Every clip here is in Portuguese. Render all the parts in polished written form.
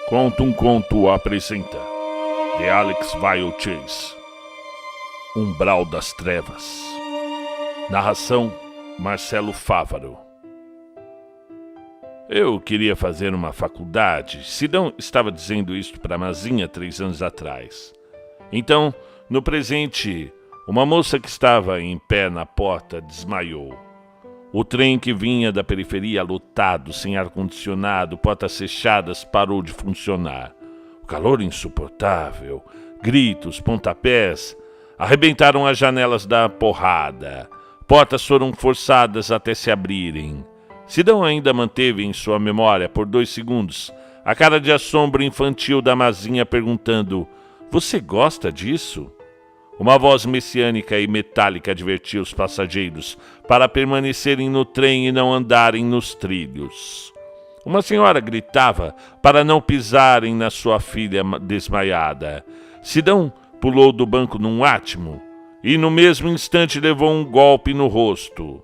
Conta um Conto apresenta The Alex Vile Chase, Umbral das Trevas. Narração Marcelo Fávaro. Eu queria fazer uma faculdade. Sidão estava dizendo isto para Mazinha 3 anos atrás. Então, no presente, uma moça que estava em pé na porta desmaiou. O trem que vinha da periferia lotado, sem ar-condicionado, portas fechadas, parou de funcionar. O calor insuportável, gritos, pontapés, arrebentaram as janelas da porrada. Portas foram forçadas até se abrirem. Sidão ainda manteve em sua memória, por 2 segundos, a cara de assombro infantil da Mazinha perguntando: "Você gosta disso?" Uma voz messiânica e metálica advertia os passageiros para permanecerem no trem e não andarem nos trilhos. Uma senhora gritava para não pisarem na sua filha desmaiada. Sidão pulou do banco num átimo e no mesmo instante levou um golpe no rosto.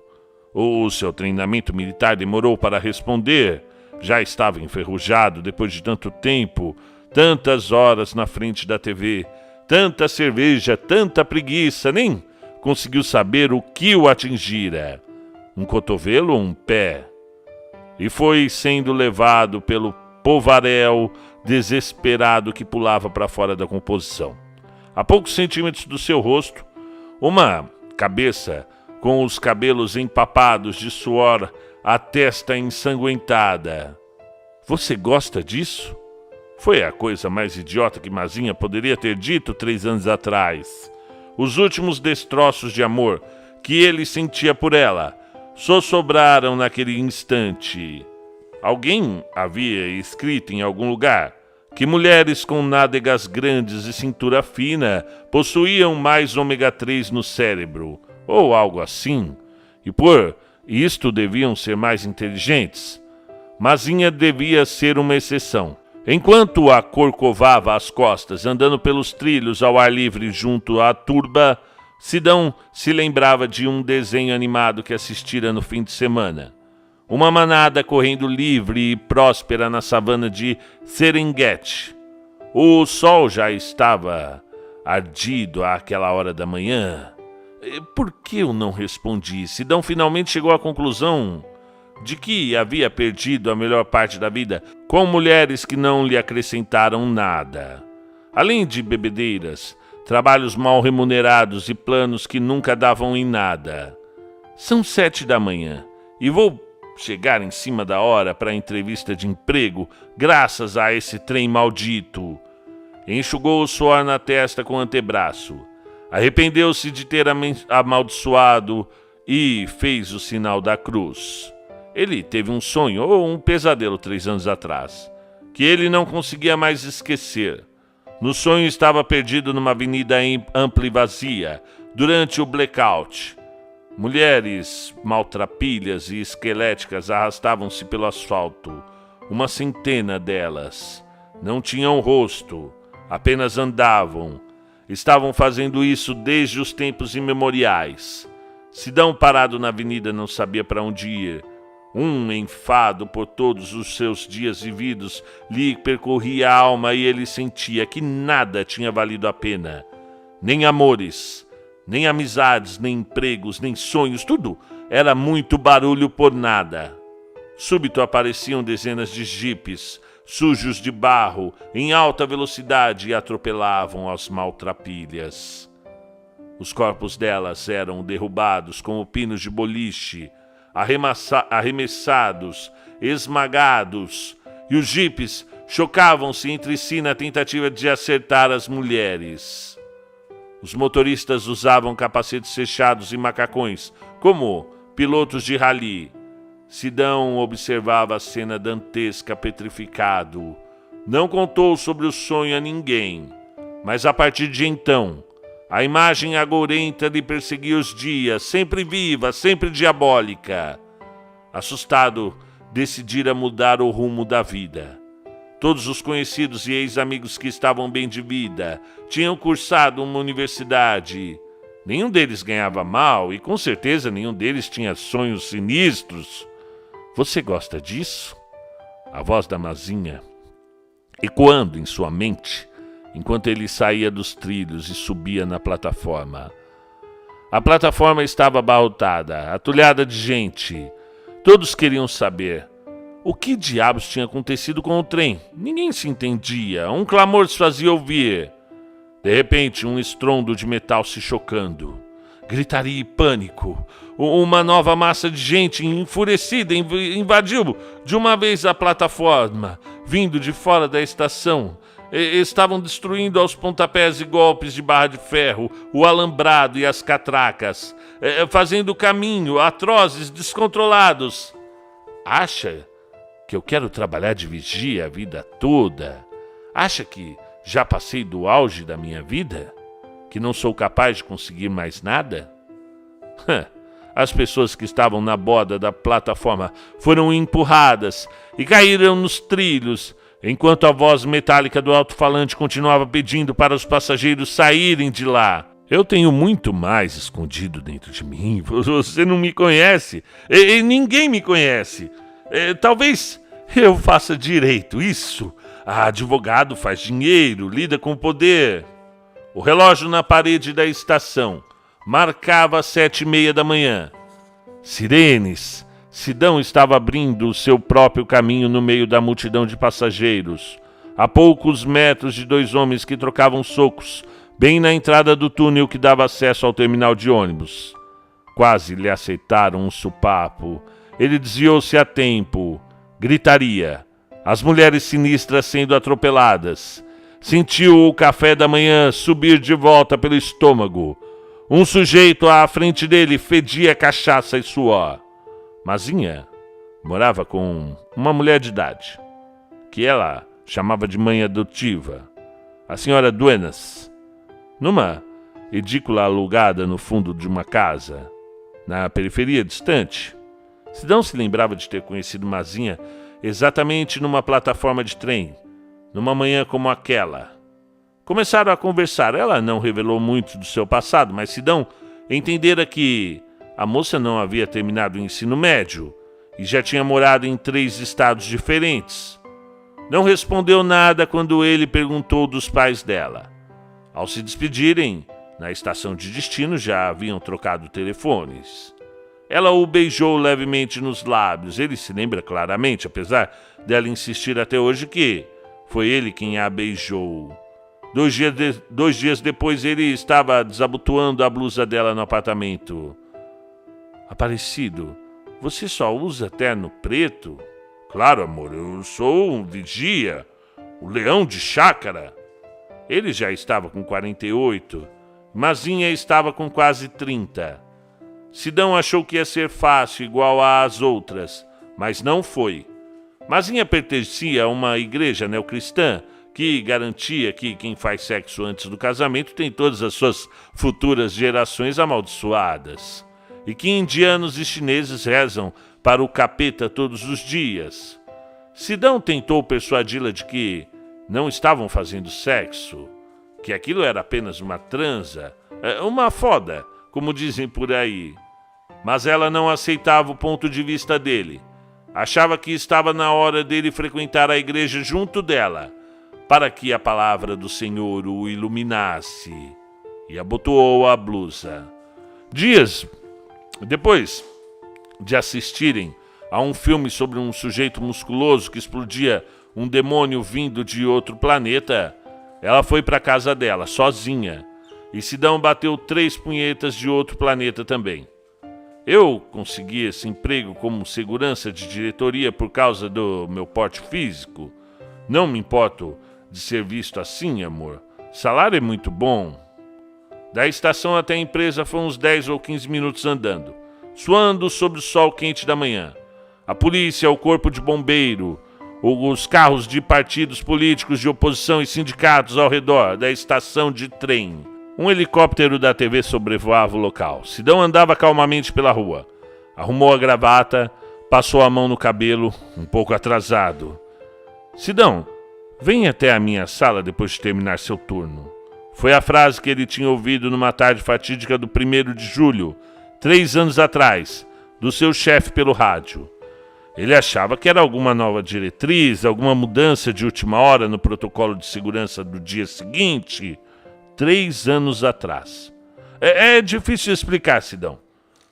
O seu treinamento militar demorou para responder. Já estava enferrujado depois de tanto tempo, tantas horas na frente da TV. Tanta cerveja, tanta preguiça, nem conseguiu saber o que o atingira. Um cotovelo ou um pé? E foi sendo levado pelo povaréu desesperado que pulava para fora da composição. A poucos centímetros do seu rosto, uma cabeça com os cabelos empapados de suor, a testa ensanguentada. "Você gosta disso?" Foi a coisa mais idiota que Mazinha poderia ter dito 3 anos atrás. Os últimos destroços de amor que ele sentia por ela só sobraram naquele instante. Alguém havia escrito em algum lugar que mulheres com nádegas grandes e cintura fina possuíam mais ômega 3 no cérebro, ou algo assim, e por isto deviam ser mais inteligentes. Mazinha devia ser uma exceção. Enquanto a corcovava as costas, andando pelos trilhos ao ar livre junto à turba, Sidão se lembrava de um desenho animado que assistira no fim de semana. Uma manada correndo livre e próspera na savana de Serengeti. O sol já estava ardido àquela hora da manhã. Por que eu não respondi? Sidão finalmente chegou à conclusão de que havia perdido a melhor parte da vida com mulheres que não lhe acrescentaram nada. Além de bebedeiras, trabalhos mal remunerados e planos que nunca davam em nada. São 7 da manhã e vou chegar em cima da hora para a entrevista de emprego graças a esse trem maldito. Enxugou o suor na testa com o antebraço. Arrependeu-se de ter amaldiçoado e fez o sinal da cruz. Ele teve um sonho ou um pesadelo 3 anos atrás, que ele não conseguia mais esquecer. No sonho estava perdido numa avenida ampla e vazia, durante o blackout. Mulheres maltrapilhas e esqueléticas arrastavam-se pelo asfalto. Uma centena delas. Não tinham rosto, apenas andavam. Estavam fazendo isso desde os tempos imemoriais. Sidão, parado na avenida, não sabia para onde ir. Um enfado por todos os seus dias vividos lhe percorria a alma e ele sentia que nada tinha valido a pena. Nem amores, nem amizades, nem empregos, nem sonhos, tudo era muito barulho por nada. Súbito apareciam dezenas de jipes, sujos de barro, em alta velocidade e atropelavam as maltrapilhas. Os corpos delas eram derrubados como pinos de boliche, arremessados, esmagados, e os jipes chocavam-se entre si na tentativa de acertar as mulheres. Os motoristas usavam capacetes fechados e macacões, como pilotos de rally. Sidão observava a cena dantesca, petrificado. Não contou sobre o sonho a ninguém, mas a partir de então, a imagem agourenta lhe perseguia os dias, sempre viva, sempre diabólica. Assustado, decidira mudar o rumo da vida. Todos os conhecidos e ex-amigos que estavam bem de vida tinham cursado uma universidade. Nenhum deles ganhava mal e com certeza nenhum deles tinha sonhos sinistros. "Você gosta disso?" A voz da Mazinha ecoando em sua mente, enquanto ele saía dos trilhos e subia na plataforma. A plataforma estava abarrotada, atulhada de gente. Todos queriam saber o que diabos tinha acontecido com o trem. Ninguém se entendia. Um clamor se fazia ouvir. De repente, um estrondo de metal se chocando. Gritaria e pânico. Uma nova massa de gente enfurecida invadiu de uma vez a plataforma, vindo de fora da estação. Estavam destruindo aos pontapés e golpes de barra de ferro o alambrado e as catracas, fazendo caminho, atrozes, descontrolados. Acha que eu quero trabalhar de vigia a vida toda? Acha que já passei do auge da minha vida? Que não sou capaz de conseguir mais nada? As pessoas que estavam na borda da plataforma foram empurradas e caíram nos trilhos, enquanto a voz metálica do alto-falante continuava pedindo para os passageiros saírem de lá. Eu tenho muito mais escondido dentro de mim. Você não me conhece. E ninguém me conhece. Talvez eu faça direito. Isso. Advogado faz dinheiro, lida com poder. O relógio na parede da estação marcava as 7:30 da manhã. Sirenes. Sidão estava abrindo o seu próprio caminho no meio da multidão de passageiros, a poucos metros de dois homens que trocavam socos, bem na entrada do túnel que dava acesso ao terminal de ônibus. Quase lhe aceitaram um sopapo. Ele desviou-se a tempo. Gritaria. As mulheres sinistras sendo atropeladas. Sentiu o café da manhã subir de volta pelo estômago. Um sujeito à frente dele fedia cachaça e suor. Mazinha morava com uma mulher de idade, que ela chamava de mãe adotiva, a senhora Duenas, numa edícula alugada no fundo de uma casa, na periferia distante. Sidão se lembrava de ter conhecido Mazinha exatamente numa plataforma de trem, numa manhã como aquela. Começaram a conversar. Ela não revelou muito do seu passado, mas Sidão entendera que a moça não havia terminado o ensino médio e já tinha morado em 3 estados diferentes. Não respondeu nada quando ele perguntou dos pais dela. Ao se despedirem, na estação de destino já haviam trocado telefones. Ela o beijou levemente nos lábios. Ele se lembra claramente, apesar dela insistir até hoje que foi ele quem a beijou. 2 dias depois ele estava desabotoando a blusa dela no apartamento. Aparecido, você só usa terno preto? Claro, amor, eu sou um vigia, o leão de chácara. Ele já estava com 48, Mazinha estava com quase 30. Sidão achou que ia ser fácil igual às outras, mas não foi. Mazinha pertencia a uma igreja neocristã que garantia que quem faz sexo antes do casamento tem todas as suas futuras gerações amaldiçoadas. E que indianos e chineses rezam para o capeta todos os dias. Sidão tentou persuadi-la de que não estavam fazendo sexo, que aquilo era apenas uma transa, uma foda, como dizem por aí. Mas ela não aceitava o ponto de vista dele. Achava que estava na hora dele frequentar a igreja junto dela, para que a palavra do Senhor o iluminasse, e abotoou a blusa. Dias depois de assistirem a um filme sobre um sujeito musculoso que explodia um demônio vindo de outro planeta, ela foi para a casa dela, sozinha, e Sidão bateu 3 punhetas de outro planeta também. Eu consegui esse emprego como segurança de diretoria por causa do meu porte físico. Não me importo de ser visto assim, amor. Salário é muito bom. Da estação até a empresa foram uns 10 ou 15 minutos andando, suando sob o sol quente da manhã. A polícia, o corpo de bombeiro, os carros de partidos políticos de oposição e sindicatos ao redor da estação de trem. Um helicóptero da TV sobrevoava o local. Sidão andava calmamente pela rua. Arrumou a gravata, passou a mão no cabelo, um pouco atrasado. Sidão, venha até a minha sala depois de terminar seu turno. Foi a frase que ele tinha ouvido numa tarde fatídica do 1º de julho, 3 anos atrás, do seu chefe pelo rádio. Ele achava que era alguma nova diretriz, alguma mudança de última hora no protocolo de segurança do dia seguinte, 3 anos atrás. É difícil explicar, Sidão.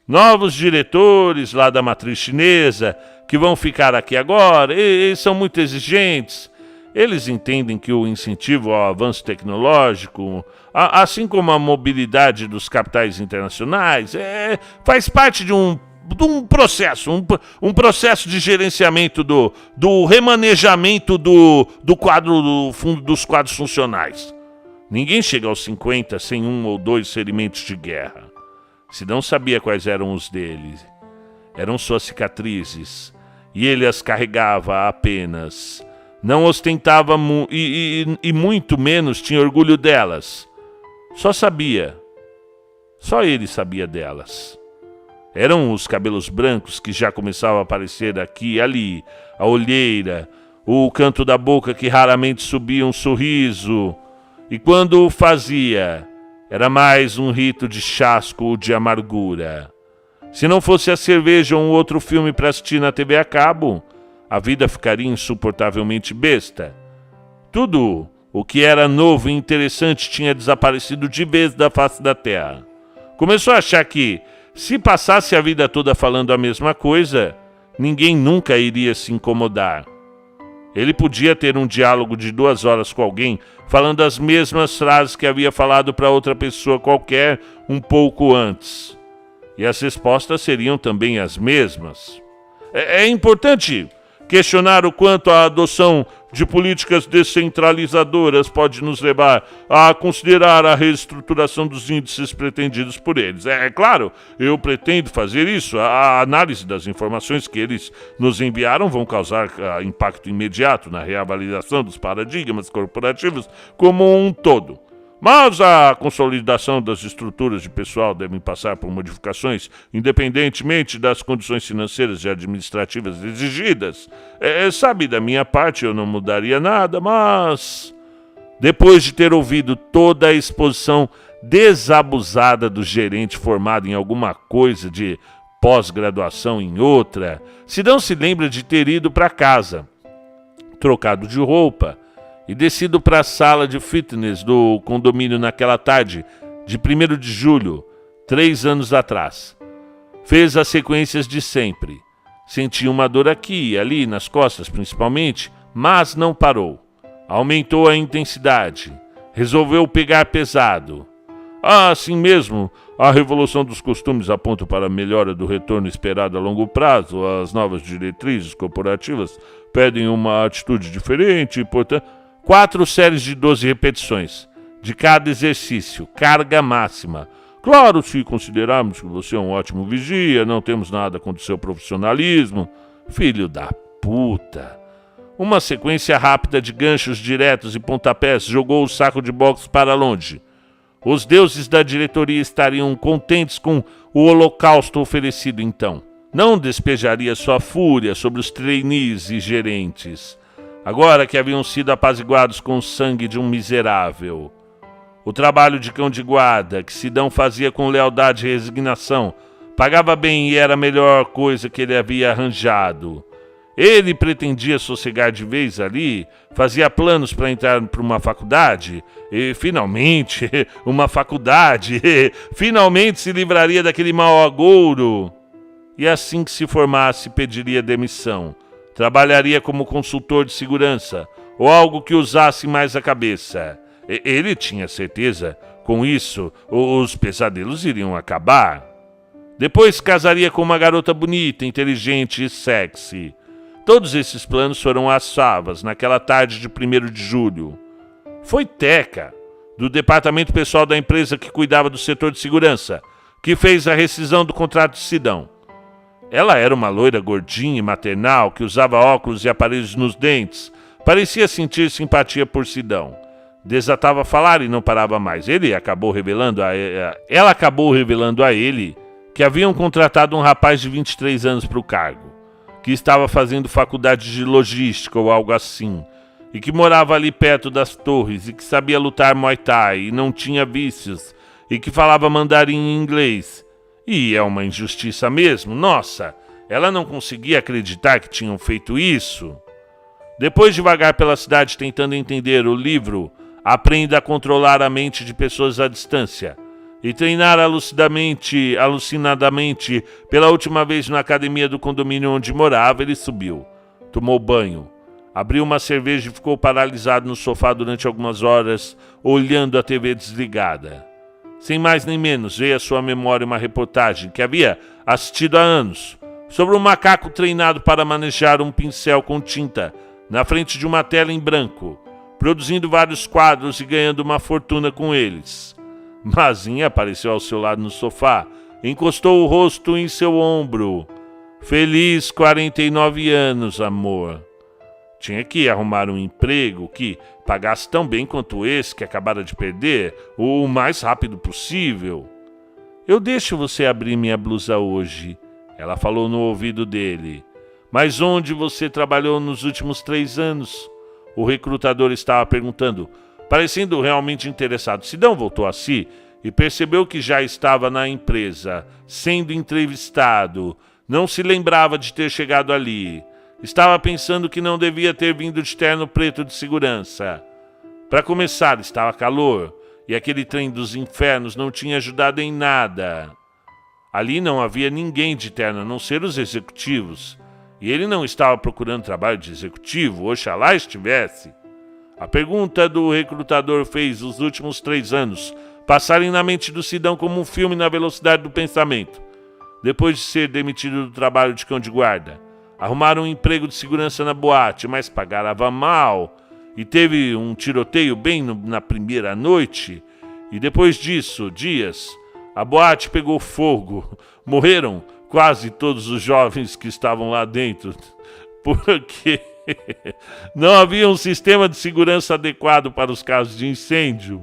Novos diretores lá da matriz chinesa que vão ficar aqui agora, eles são muito exigentes. Eles entendem que o incentivo ao avanço tecnológico, assim como a mobilidade dos capitais internacionais, faz parte de um processo de gerenciamento do remanejamento do quadro do fundo dos quadros funcionais. Ninguém chega aos 50 sem 1 ou 2 ferimentos de guerra. Sidão sabia quais eram os deles. Eram suas cicatrizes, e ele as carregava apenas. Não ostentava e muito menos tinha orgulho delas. Só ele sabia delas. Eram os cabelos brancos que já começavam a aparecer aqui e ali, a olheira, o canto da boca que raramente subia um sorriso, e quando o fazia, era mais um rito de chasco ou de amargura. Se não fosse a cerveja ou um outro filme para assistir na TV a cabo, a vida ficaria insuportavelmente besta. Tudo o que era novo e interessante tinha desaparecido de vez da face da terra. Começou a achar que, se passasse a vida toda falando a mesma coisa, ninguém nunca iria se incomodar. Ele podia ter um diálogo de 2 horas com alguém, falando as mesmas frases que havia falado para outra pessoa qualquer um pouco antes. E as respostas seriam também as mesmas. É importante questionar o quanto a adoção de políticas descentralizadoras pode nos levar a considerar a reestruturação dos índices pretendidos por eles. É claro, eu pretendo fazer isso. A análise das informações que eles nos enviaram vão causar impacto imediato na reavaliação dos paradigmas corporativos como um todo. Mas a consolidação das estruturas de pessoal devem passar por modificações, independentemente das condições financeiras e administrativas exigidas. Sabe, da minha parte eu não mudaria nada, mas... Depois de ter ouvido toda a exposição desabusada do gerente formado em alguma coisa de pós-graduação em outra, Sidão se lembra de ter ido para casa, trocado de roupa, e descido para a sala de fitness do condomínio naquela tarde de 1º de julho, 3 anos atrás. Fez as sequências de sempre. Sentia uma dor aqui e ali, nas costas principalmente, mas não parou. Aumentou a intensidade. Resolveu pegar pesado. Assim mesmo, a revolução dos costumes aponta para a melhora do retorno esperado a longo prazo. As novas diretrizes corporativas pedem uma atitude diferente e, portanto... 4 séries de 12 repetições, de cada exercício, carga máxima. Claro, se considerarmos que você é um ótimo vigia, não temos nada contra o seu profissionalismo. Filho da puta. Uma sequência rápida de ganchos diretos e pontapés jogou o saco de boxe para longe. Os deuses da diretoria estariam contentes com o holocausto oferecido então. Não despejaria sua fúria sobre os trainees e gerentes, agora que haviam sido apaziguados com o sangue de um miserável. O trabalho de cão de guarda, que Sidão fazia com lealdade e resignação, pagava bem e era a melhor coisa que ele havia arranjado. Ele pretendia sossegar de vez ali, fazia planos para entrar para uma faculdade, e finalmente, finalmente se livraria daquele mau agouro. E assim que se formasse, pediria demissão. Trabalharia como consultor de segurança, ou algo que usasse mais a cabeça. Ele tinha certeza, com isso, os pesadelos iriam acabar. Depois casaria com uma garota bonita, inteligente e sexy. Todos esses planos foram às favas naquela tarde de 1º de julho. Foi Teca, do departamento pessoal da empresa que cuidava do setor de segurança, que fez a rescisão do contrato de Sidão. Ela era uma loira gordinha e maternal que usava óculos e aparelhos nos dentes. Parecia sentir simpatia por Sidão. Desatava a falar e não parava mais. Ela acabou revelando a ele que haviam contratado um rapaz de 23 anos para o cargo, que estava fazendo faculdade de logística ou algo assim, e que morava ali perto das torres, e que sabia lutar Muay Thai e não tinha vícios, e que falava mandarim em inglês. E é uma injustiça mesmo, nossa, Ela não conseguia acreditar que tinham feito isso. Depois de vagar pela cidade tentando entender o livro Aprenda a Controlar a Mente de Pessoas à Distância e treinar alucinadamente pela última vez na academia do condomínio onde morava, ele subiu, tomou banho, abriu uma cerveja e ficou paralisado no sofá durante algumas horas, olhando a TV desligada. Sem mais nem menos, veio à sua memória uma reportagem que havia assistido há anos sobre um macaco treinado para manejar um pincel com tinta na frente de uma tela em branco, produzindo vários quadros e ganhando uma fortuna com eles. Mazinha apareceu ao seu lado no sofá, encostou o rosto em seu ombro. Feliz 49 anos, amor. Tinha que arrumar um emprego que pagasse tão bem quanto esse que acabara de perder, o mais rápido possível. Eu deixo você abrir minha blusa hoje, ela falou no ouvido dele. Mas onde você trabalhou nos últimos 3 anos? O recrutador estava perguntando, parecendo realmente interessado. Sidão voltou a si e percebeu que já estava na empresa, sendo entrevistado. Não se lembrava de ter chegado ali. Estava pensando que não devia ter vindo de terno preto de segurança. Para começar, estava calor, e aquele trem dos infernos não tinha ajudado em nada. Ali não havia ninguém de terno, a não ser os executivos. E ele não estava procurando trabalho de executivo, oxalá estivesse. A pergunta do recrutador fez os últimos 3 anos passarem na mente do Sidão como um filme na velocidade do pensamento. Depois de ser demitido do trabalho de cão de guarda, arrumaram um emprego de segurança na boate, mas pagava mal. E teve um tiroteio bem na primeira noite. E depois disso, dias, a boate pegou fogo. Morreram quase todos os jovens que estavam lá dentro, porque não havia um sistema de segurança adequado para os casos de incêndio.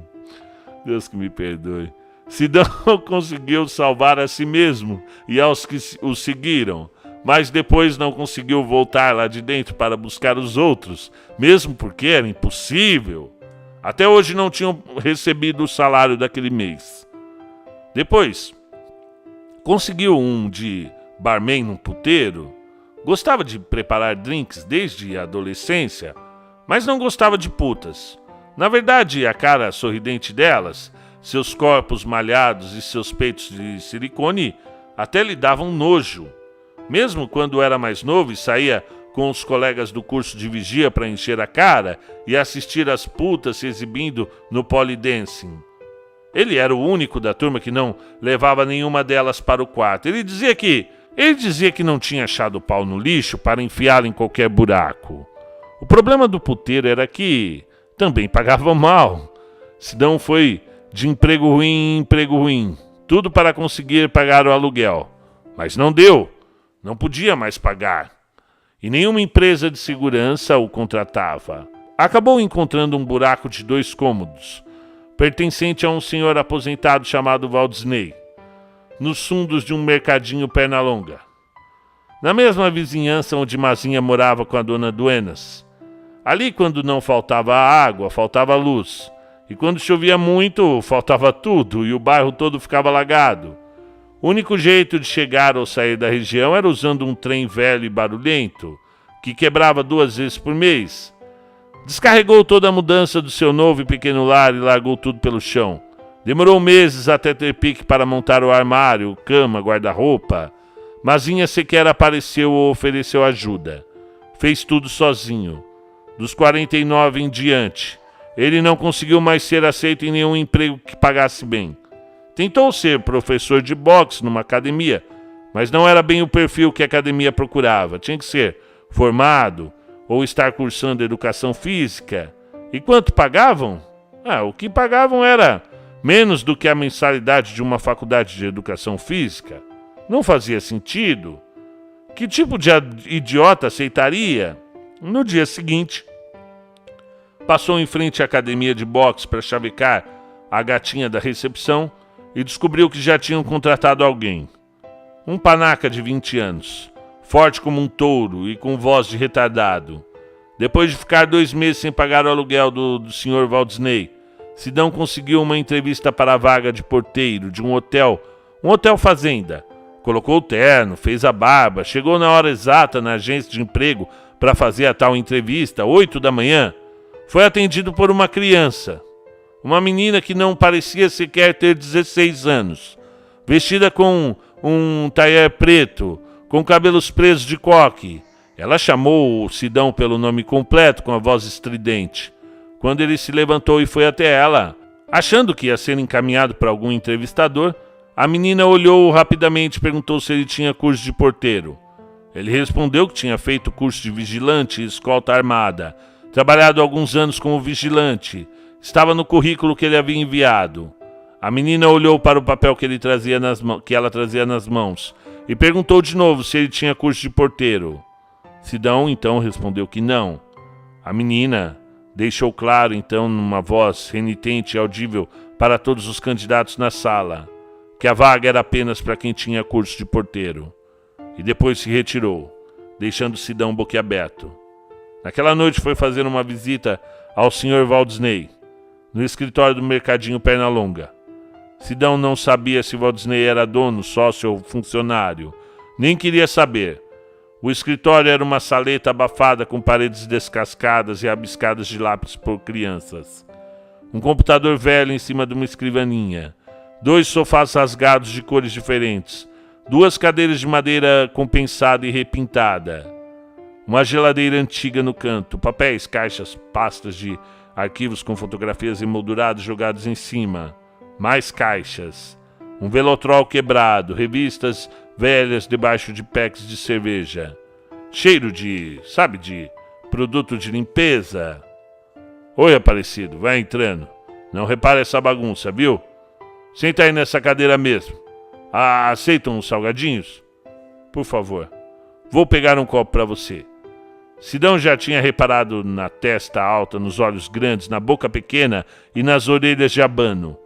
Deus que me perdoe. Sidão conseguiu salvar a si mesmo e aos que o seguiram, mas depois não conseguiu voltar lá de dentro para buscar os outros, mesmo porque era impossível. Até hoje não tinham recebido o salário daquele mês. Depois, conseguiu um de barman num puteiro. Gostava de preparar drinks desde a adolescência, mas não gostava de putas. Na verdade, a cara sorridente delas, seus corpos malhados e seus peitos de silicone até lhe davam nojo. Mesmo quando era mais novo e saía com os colegas do curso de vigia para encher a cara e assistir as putas se exibindo no polidancing. Ele era o único da turma que não levava nenhuma delas para o quarto. Ele dizia que não tinha achado o pau no lixo para enfiá-lo em qualquer buraco. O problema do puteiro era que também pagava mal. Sidão foi de emprego ruim em emprego ruim, tudo para conseguir pagar o aluguel. Mas não deu, não podia mais pagar. E nenhuma empresa de segurança o contratava. Acabou encontrando um buraco de 2 cômodos, pertencente a um senhor aposentado chamado Valdisney, nos fundos de um mercadinho Pernalonga, na mesma vizinhança onde Mazinha morava com a dona Duenas. Ali, quando não faltava água, faltava luz, e quando chovia muito, faltava tudo, e o bairro todo ficava alagado. O único jeito de chegar ou sair da região era usando um trem velho e barulhento, que quebrava 2 vezes por mês. Descarregou toda a mudança do seu novo e pequeno lar e largou tudo pelo chão. Demorou meses até ter pique para montar o armário, cama, guarda-roupa. Mazinha sequer apareceu ou ofereceu ajuda. Fez tudo sozinho. Dos 49 em diante, ele não conseguiu mais ser aceito em nenhum emprego que pagasse bem. Tentou ser professor de boxe numa academia, mas não era bem o perfil que a academia procurava. Tinha que ser formado ou estar cursando educação física. E quanto pagavam? O que pagavam era menos do que a mensalidade de uma faculdade de educação física. Não fazia sentido. Que tipo de idiota aceitaria? No dia seguinte, passou em frente à academia de boxe para chavecar a gatinha da recepção e descobriu que já tinham contratado alguém. Um panaca de 20 anos, forte como um touro e com voz de retardado. Depois de ficar 2 meses sem pagar o aluguel do Sr. Valdisney, Sidão conseguiu uma entrevista para a vaga de porteiro de um hotel fazenda, Colocou o terno, fez a barba, chegou na hora exata na agência de emprego para fazer a tal entrevista, 8 da manhã. Foi atendido por uma criança, uma menina que não parecia sequer ter 16 anos, vestida com um tailleur preto, com cabelos presos de coque. Ela chamou o Sidão pelo nome completo com a voz estridente. Quando ele se levantou e foi até ela, achando que ia ser encaminhado para algum entrevistador, a menina olhou rapidamente e perguntou se ele tinha curso de porteiro. Ele respondeu que tinha feito curso de vigilante e escolta armada, trabalhado alguns anos como vigilante. Estava no currículo que ele havia enviado. A menina olhou para o papel que ela trazia nas mãos e perguntou de novo se ele tinha curso de porteiro. Sidão então respondeu que não. A menina deixou claro então numa voz renitente e audível para todos os candidatos na sala que a vaga era apenas para quem tinha curso de porteiro. E depois se retirou, deixando Sidão boquiaberto. Naquela noite foi fazer uma visita ao Sr. Waldesney, no escritório do Mercadinho Pernalonga. Sidão não sabia se Waldesney era dono, sócio ou funcionário. Nem queria saber. O escritório era uma saleta abafada com paredes descascadas e rabiscadas de lápis por crianças. Um computador velho em cima de uma escrivaninha. 2 sofás rasgados de cores diferentes. 2 cadeiras de madeira compensada e repintada. Uma geladeira antiga no canto. Papéis, caixas, pastas de arquivos com fotografias emolduradas jogados em cima. Mais caixas. Um velotrol quebrado. Revistas velhas debaixo de packs de cerveja. Cheiro de produto de limpeza. Oi, Aparecido, vai entrando. Não repare essa bagunça, viu? Senta aí nessa cadeira mesmo. Aceitam uns salgadinhos? Por favor. Vou pegar um copo para você. Sidão já tinha reparado na testa alta, nos olhos grandes, na boca pequena e nas orelhas de abano.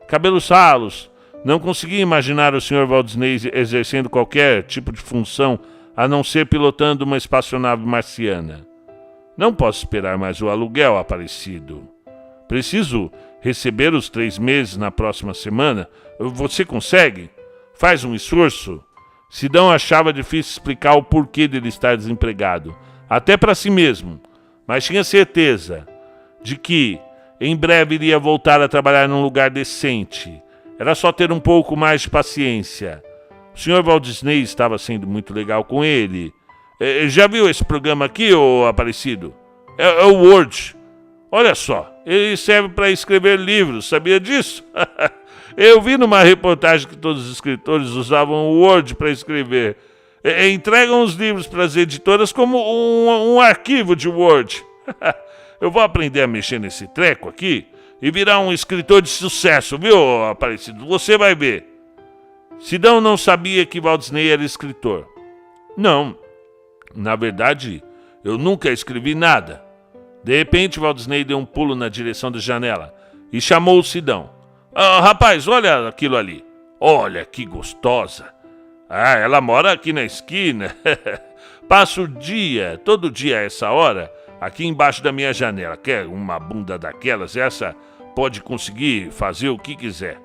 Cabelos ralos. Não conseguia imaginar o Sr. Waldesney exercendo qualquer tipo de função a não ser pilotando uma espaçonave marciana. Não posso esperar mais o aluguel, Aparecido. Preciso receber os 3 meses na próxima semana. Você consegue? Faz um esforço. Sidão achava difícil explicar o porquê dele estar desempregado, até para si mesmo, mas tinha certeza de que em breve iria voltar a trabalhar num lugar decente. Era só ter um pouco mais de paciência. O Sr. Waldesney estava sendo muito legal com ele. Já viu esse programa aqui, ô Aparecido? É o Word. Olha só, ele serve para escrever livros, sabia disso? Eu vi numa reportagem que todos os escritores usavam o Word para escrever. Entregam os livros para as editoras como um arquivo de Word. Eu vou aprender a mexer nesse treco aqui e virar um escritor de sucesso, viu, Aparecido? Você vai ver. Sidão não sabia que Waldesney era escritor. Não, na verdade, eu nunca escrevi nada. De repente, Waldesney deu um pulo na direção da janela e chamou o Sidão. Rapaz, olha aquilo ali. Olha que gostosa. Ela mora aqui na esquina. Passa o dia, todo dia a essa hora, aqui embaixo da minha janela. Quer uma bunda daquelas? Essa pode conseguir fazer o que quiser.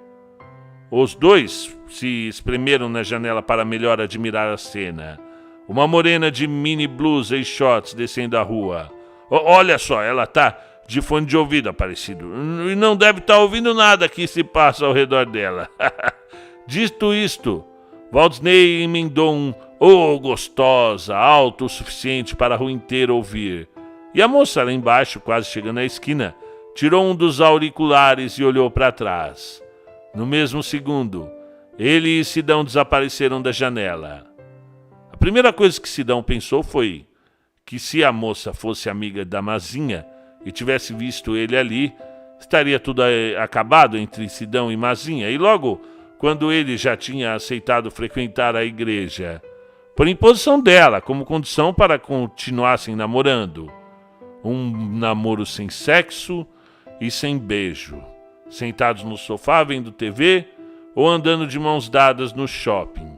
Os dois se espremeram na janela para melhor admirar a cena. Uma morena de mini blusa e shorts descendo a rua. Olha só, ela tá de fone de ouvido, Aparecido. E não deve estar ouvindo nada que se passa ao redor dela. Dito isto, Waldesney emendou um gostosa, alto o suficiente para a rua inteira ouvir. E a moça lá embaixo, quase chegando à esquina, tirou um dos auriculares e olhou para trás. No mesmo segundo, ele e Sidão desapareceram da janela. A primeira coisa que Sidão pensou foi que se a moça fosse amiga da Mazinha e tivesse visto ele ali, estaria tudo acabado entre Sidão e Mazinha. E logo, quando ele já tinha aceitado frequentar a igreja, por imposição dela, como condição para continuassem namorando. Um namoro sem sexo e sem beijo. Sentados no sofá vendo TV ou andando de mãos dadas no shopping.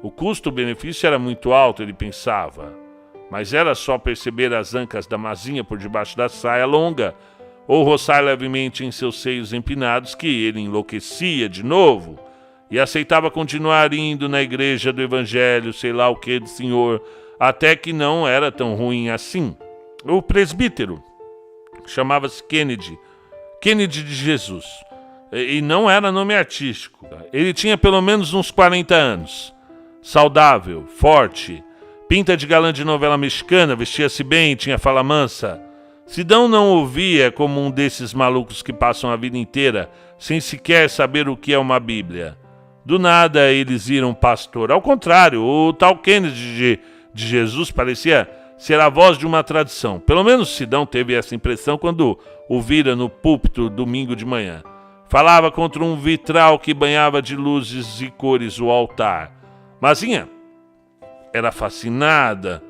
O custo-benefício era muito alto, ele pensava, mas era só perceber as ancas da Mazinha por debaixo da saia longa ou roçar levemente em seus seios empinados que ele enlouquecia de novo e aceitava continuar indo na igreja do Evangelho, sei lá o que do Senhor, até que não era tão ruim assim. O presbítero chamava-se Kennedy de Jesus, e não era nome artístico. Ele tinha pelo menos uns 40 anos, saudável, forte, pinta de galã de novela mexicana, vestia-se bem, tinha fala mansa. Sidão não ouvia como um desses malucos que passam a vida inteira sem sequer saber o que é uma Bíblia. Do nada eles viram pastor. Ao contrário, o tal Kennedy de Jesus parecia ser a voz de uma tradição. Pelo menos Sidão teve essa impressão quando o vira no púlpito domingo de manhã. Falava contra um vitral que banhava de luzes e cores o altar. Mazinha era fascinada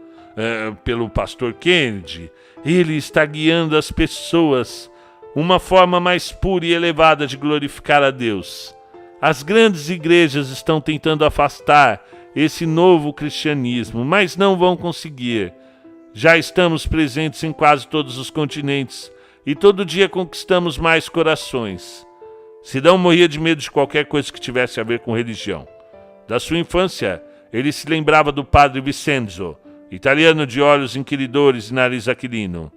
pelo pastor Kennedy. Ele está guiando as pessoas, uma forma mais pura e elevada de glorificar a Deus. As grandes igrejas estão tentando afastar esse novo cristianismo, mas não vão conseguir. Já estamos presentes em quase todos os continentes e todo dia conquistamos mais corações. Sidão morria de medo de qualquer coisa que tivesse a ver com religião. Da sua infância, ele se lembrava do padre Vincenzo, italiano de olhos inquiridores e nariz aquilino.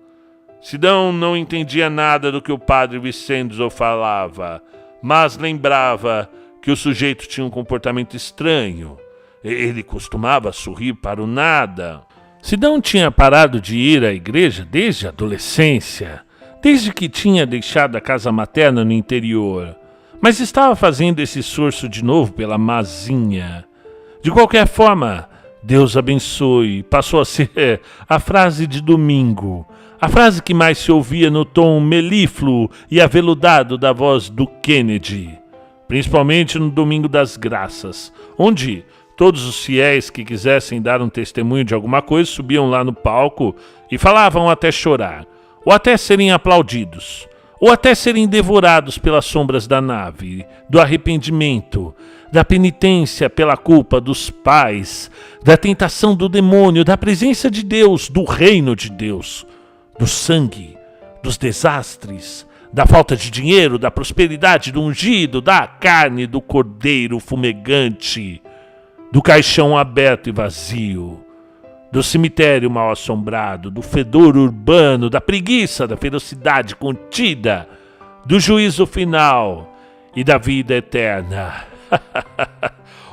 Sidão não entendia nada do que o padre Vincenzo falava, mas lembrava que o sujeito tinha um comportamento estranho. Ele costumava sorrir para o nada. Sidão tinha parado de ir à igreja desde a adolescência, desde que tinha deixado a casa materna no interior, mas estava fazendo esse esforço de novo pela Mazinha. De qualquer forma, Deus abençoe passou a ser a frase de domingo, a frase que mais se ouvia no tom melífluo e aveludado da voz do Kennedy, principalmente no Domingo das Graças, onde todos os fiéis que quisessem dar um testemunho de alguma coisa subiam lá no palco e falavam até chorar, ou até serem aplaudidos, ou até serem devorados pelas sombras da nave, do arrependimento, da penitência pela culpa dos pais, da tentação do demônio, da presença de Deus, do reino de Deus, do sangue, dos desastres, da falta de dinheiro, da prosperidade do ungido, da carne do cordeiro fumegante, do caixão aberto e vazio, do cemitério mal assombrado, do fedor urbano, da preguiça, da ferocidade contida, do juízo final e da vida eterna.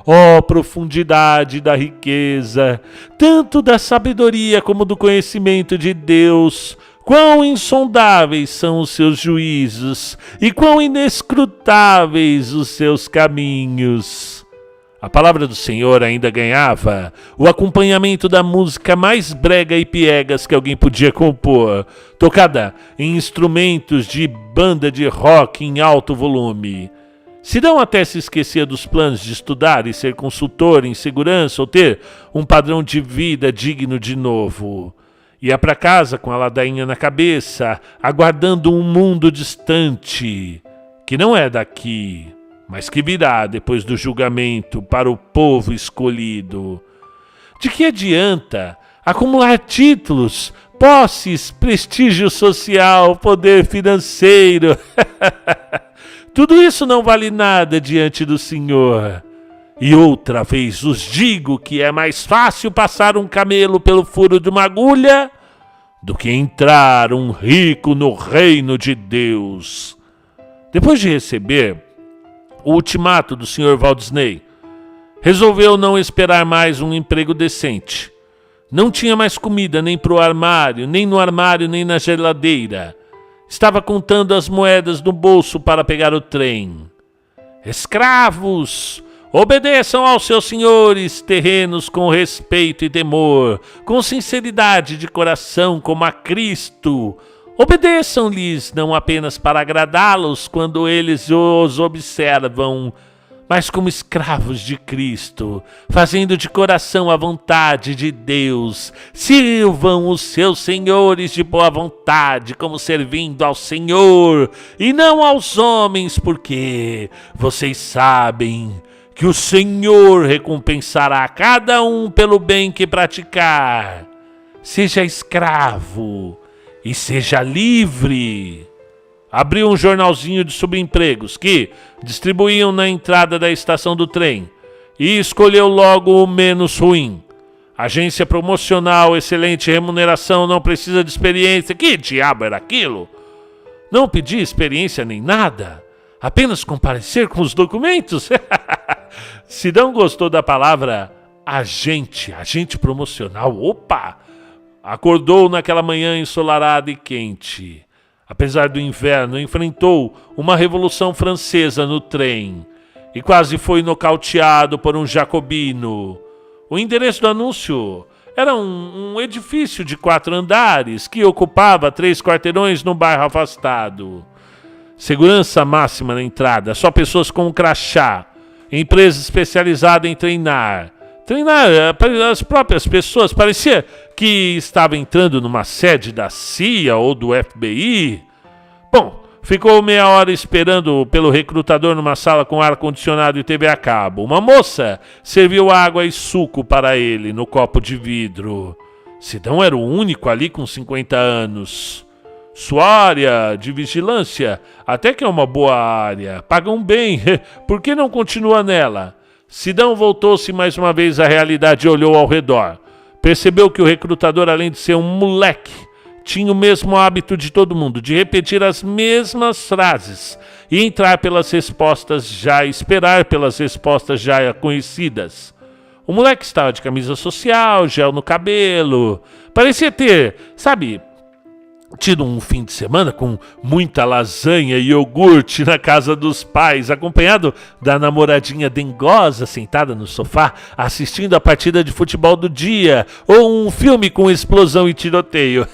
Ó profundidade da riqueza, tanto da sabedoria como do conhecimento de Deus! Quão insondáveis são os seus juízos e quão inescrutáveis os seus caminhos! A palavra do Senhor ainda ganhava o acompanhamento da música mais brega e piegas que alguém podia compor, tocada em instrumentos de banda de rock em alto volume. Sidão até se esquecia dos planos de estudar e ser consultor em segurança ou ter um padrão de vida digno de novo. Ia para casa com a ladainha na cabeça, aguardando um mundo distante, que não é daqui, mas que virá depois do julgamento para o povo escolhido. De que adianta acumular títulos, posses, prestígio social, poder financeiro? Tudo isso não vale nada diante do Senhor. E outra vez os digo que é mais fácil passar um camelo pelo furo de uma agulha do que entrar um rico no reino de Deus. Depois de receber o ultimato do Sr. Waldesney, resolveu não esperar mais um emprego decente. Não tinha mais comida nem pro armário, nem no armário, nem na geladeira. Estava contando as moedas no bolso para pegar o trem. Escravos, obedeçam aos seus senhores terrenos com respeito e temor, com sinceridade de coração como a Cristo. Obedeçam-lhes não apenas para agradá-los quando eles os observam, mas como escravos de Cristo, fazendo de coração a vontade de Deus. Sirvam os seus senhores de boa vontade, como servindo ao Senhor, e não aos homens, porque vocês sabem que o Senhor recompensará cada um pelo bem que praticar. Seja escravo e seja livre. abriu um jornalzinho de subempregos que distribuíam na entrada da estação do trem e escolheu logo o menos ruim. Agência promocional, excelente remuneração, não precisa de experiência. Que diabo era aquilo? Não pedi experiência nem nada, apenas comparecer com os documentos. Sidão gostou da palavra agente promocional. Opa! Acordou naquela manhã ensolarada e quente. Apesar do inverno, enfrentou uma revolução francesa no trem e quase foi nocauteado por um jacobino. O endereço do anúncio era um edifício de 4 andares que ocupava 3 quarteirões num bairro afastado. Segurança máxima na entrada, só pessoas com crachá. Empresa especializada em treinar as próprias pessoas. Parecia que estava entrando numa sede da CIA ou do FBI. Bom, ficou meia hora esperando pelo recrutador numa sala com ar-condicionado e TV a cabo. Uma moça serviu água e suco para ele no copo de vidro. Sidão era o único ali com 50 anos. Sua área de vigilância até que é uma boa área. Pagam bem, por que não continua nela? Sidão voltou-se mais uma vez à realidade e olhou ao redor. Percebeu que o recrutador, além de ser um moleque, tinha o mesmo hábito de todo mundo, de repetir as mesmas frases e esperar pelas respostas já conhecidas. O moleque estava de camisa social, gel no cabelo, parecia ter, tido um fim de semana com muita lasanha e iogurte na casa dos pais, acompanhado da namoradinha dengosa sentada no sofá, assistindo a partida de futebol do dia, ou um filme com explosão e tiroteio.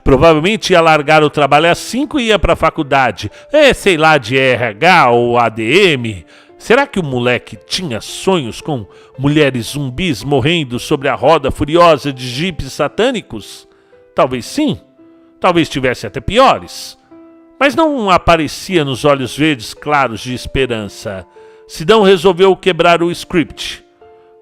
Provavelmente ia largar o trabalho às 5 e ia para a faculdade, de RH ou ADM. Será que o moleque tinha sonhos com mulheres zumbis morrendo sobre a roda furiosa de jipes satânicos? Talvez sim. Talvez tivesse até piores, mas não aparecia nos olhos verdes claros de esperança. Sidão resolveu quebrar o script.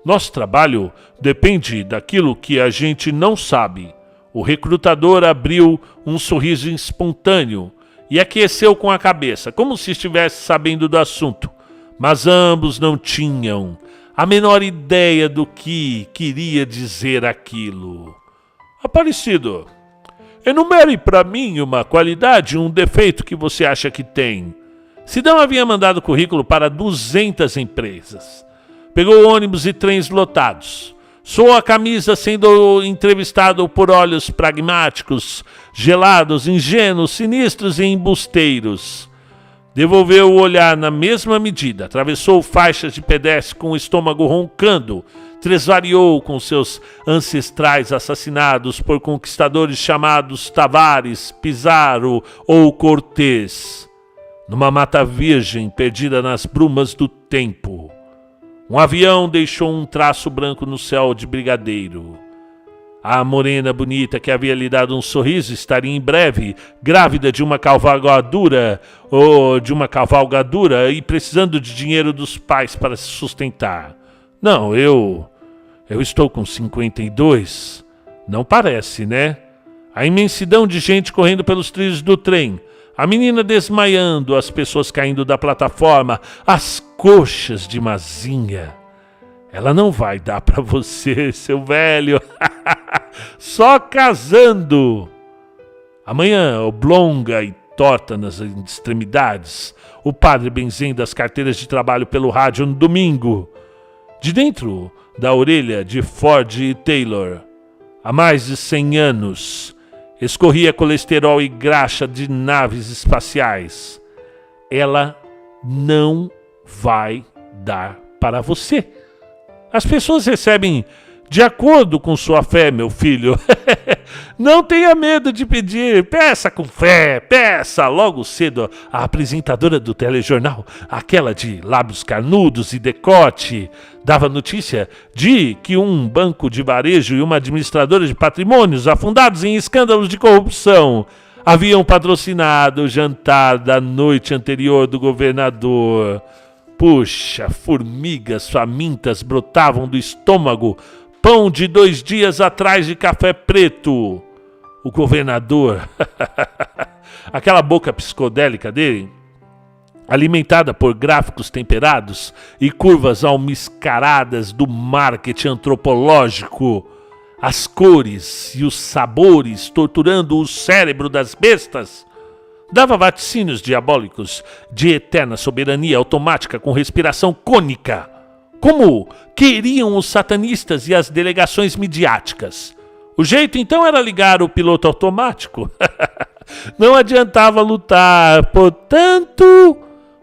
Nosso trabalho depende daquilo que a gente não sabe. O recrutador abriu um sorriso espontâneo e aqueceu com a cabeça, como se estivesse sabendo do assunto. Mas ambos não tinham a menor ideia do que queria dizer aquilo. Aparecido, enumere para mim uma qualidade e um defeito que você acha que tem. Sidão havia mandado currículo para 200 empresas. Pegou ônibus e trens lotados. Suou a camisa sendo entrevistado por olhos pragmáticos, gelados, ingênuos, sinistros e embusteiros. Devolveu o olhar na mesma medida, atravessou faixas de pedestre com o estômago roncando, tresvariou com seus ancestrais assassinados por conquistadores chamados Tavares, Pizarro ou Cortés. Numa mata virgem perdida nas brumas do tempo, um avião deixou um traço branco no céu de brigadeiro. A morena bonita que havia lhe dado um sorriso estaria em breve grávida de uma cavalgadura e precisando de dinheiro dos pais para se sustentar. Não, eu estou com 52. Não parece, né? A imensidão de gente correndo pelos trilhos do trem, a menina desmaiando, as pessoas caindo da plataforma, as coxas de Mazinha. Ela não vai dar para você, seu velho. Só casando. Amanhã, oblonga e torta nas extremidades, o padre benzendo as carteiras de trabalho pelo rádio no domingo. De dentro da orelha de Ford e Taylor, há mais de 100 anos, escorria colesterol e graxa de naves espaciais. Ela não vai dar para você. As pessoas recebem de acordo com sua fé, meu filho. Não tenha medo de pedir, peça com fé, peça. Logo cedo, a apresentadora do telejornal, aquela de lábios carnudos e decote, dava notícia de que um banco de varejo e uma administradora de patrimônios afundados em escândalos de corrupção haviam patrocinado o jantar da noite anterior do governador. Puxa, formigas famintas brotavam do estômago, pão de 2 dias atrás de café preto. O governador Aquela boca psicodélica dele, alimentada por gráficos temperados e curvas almiscaradas do marketing antropológico, as cores e os sabores torturando o cérebro das bestas, dava vaticínios diabólicos de eterna soberania automática com respiração cônica, como queriam os satanistas e as delegações midiáticas. O jeito então era ligar o piloto automático. Não adiantava lutar, portanto,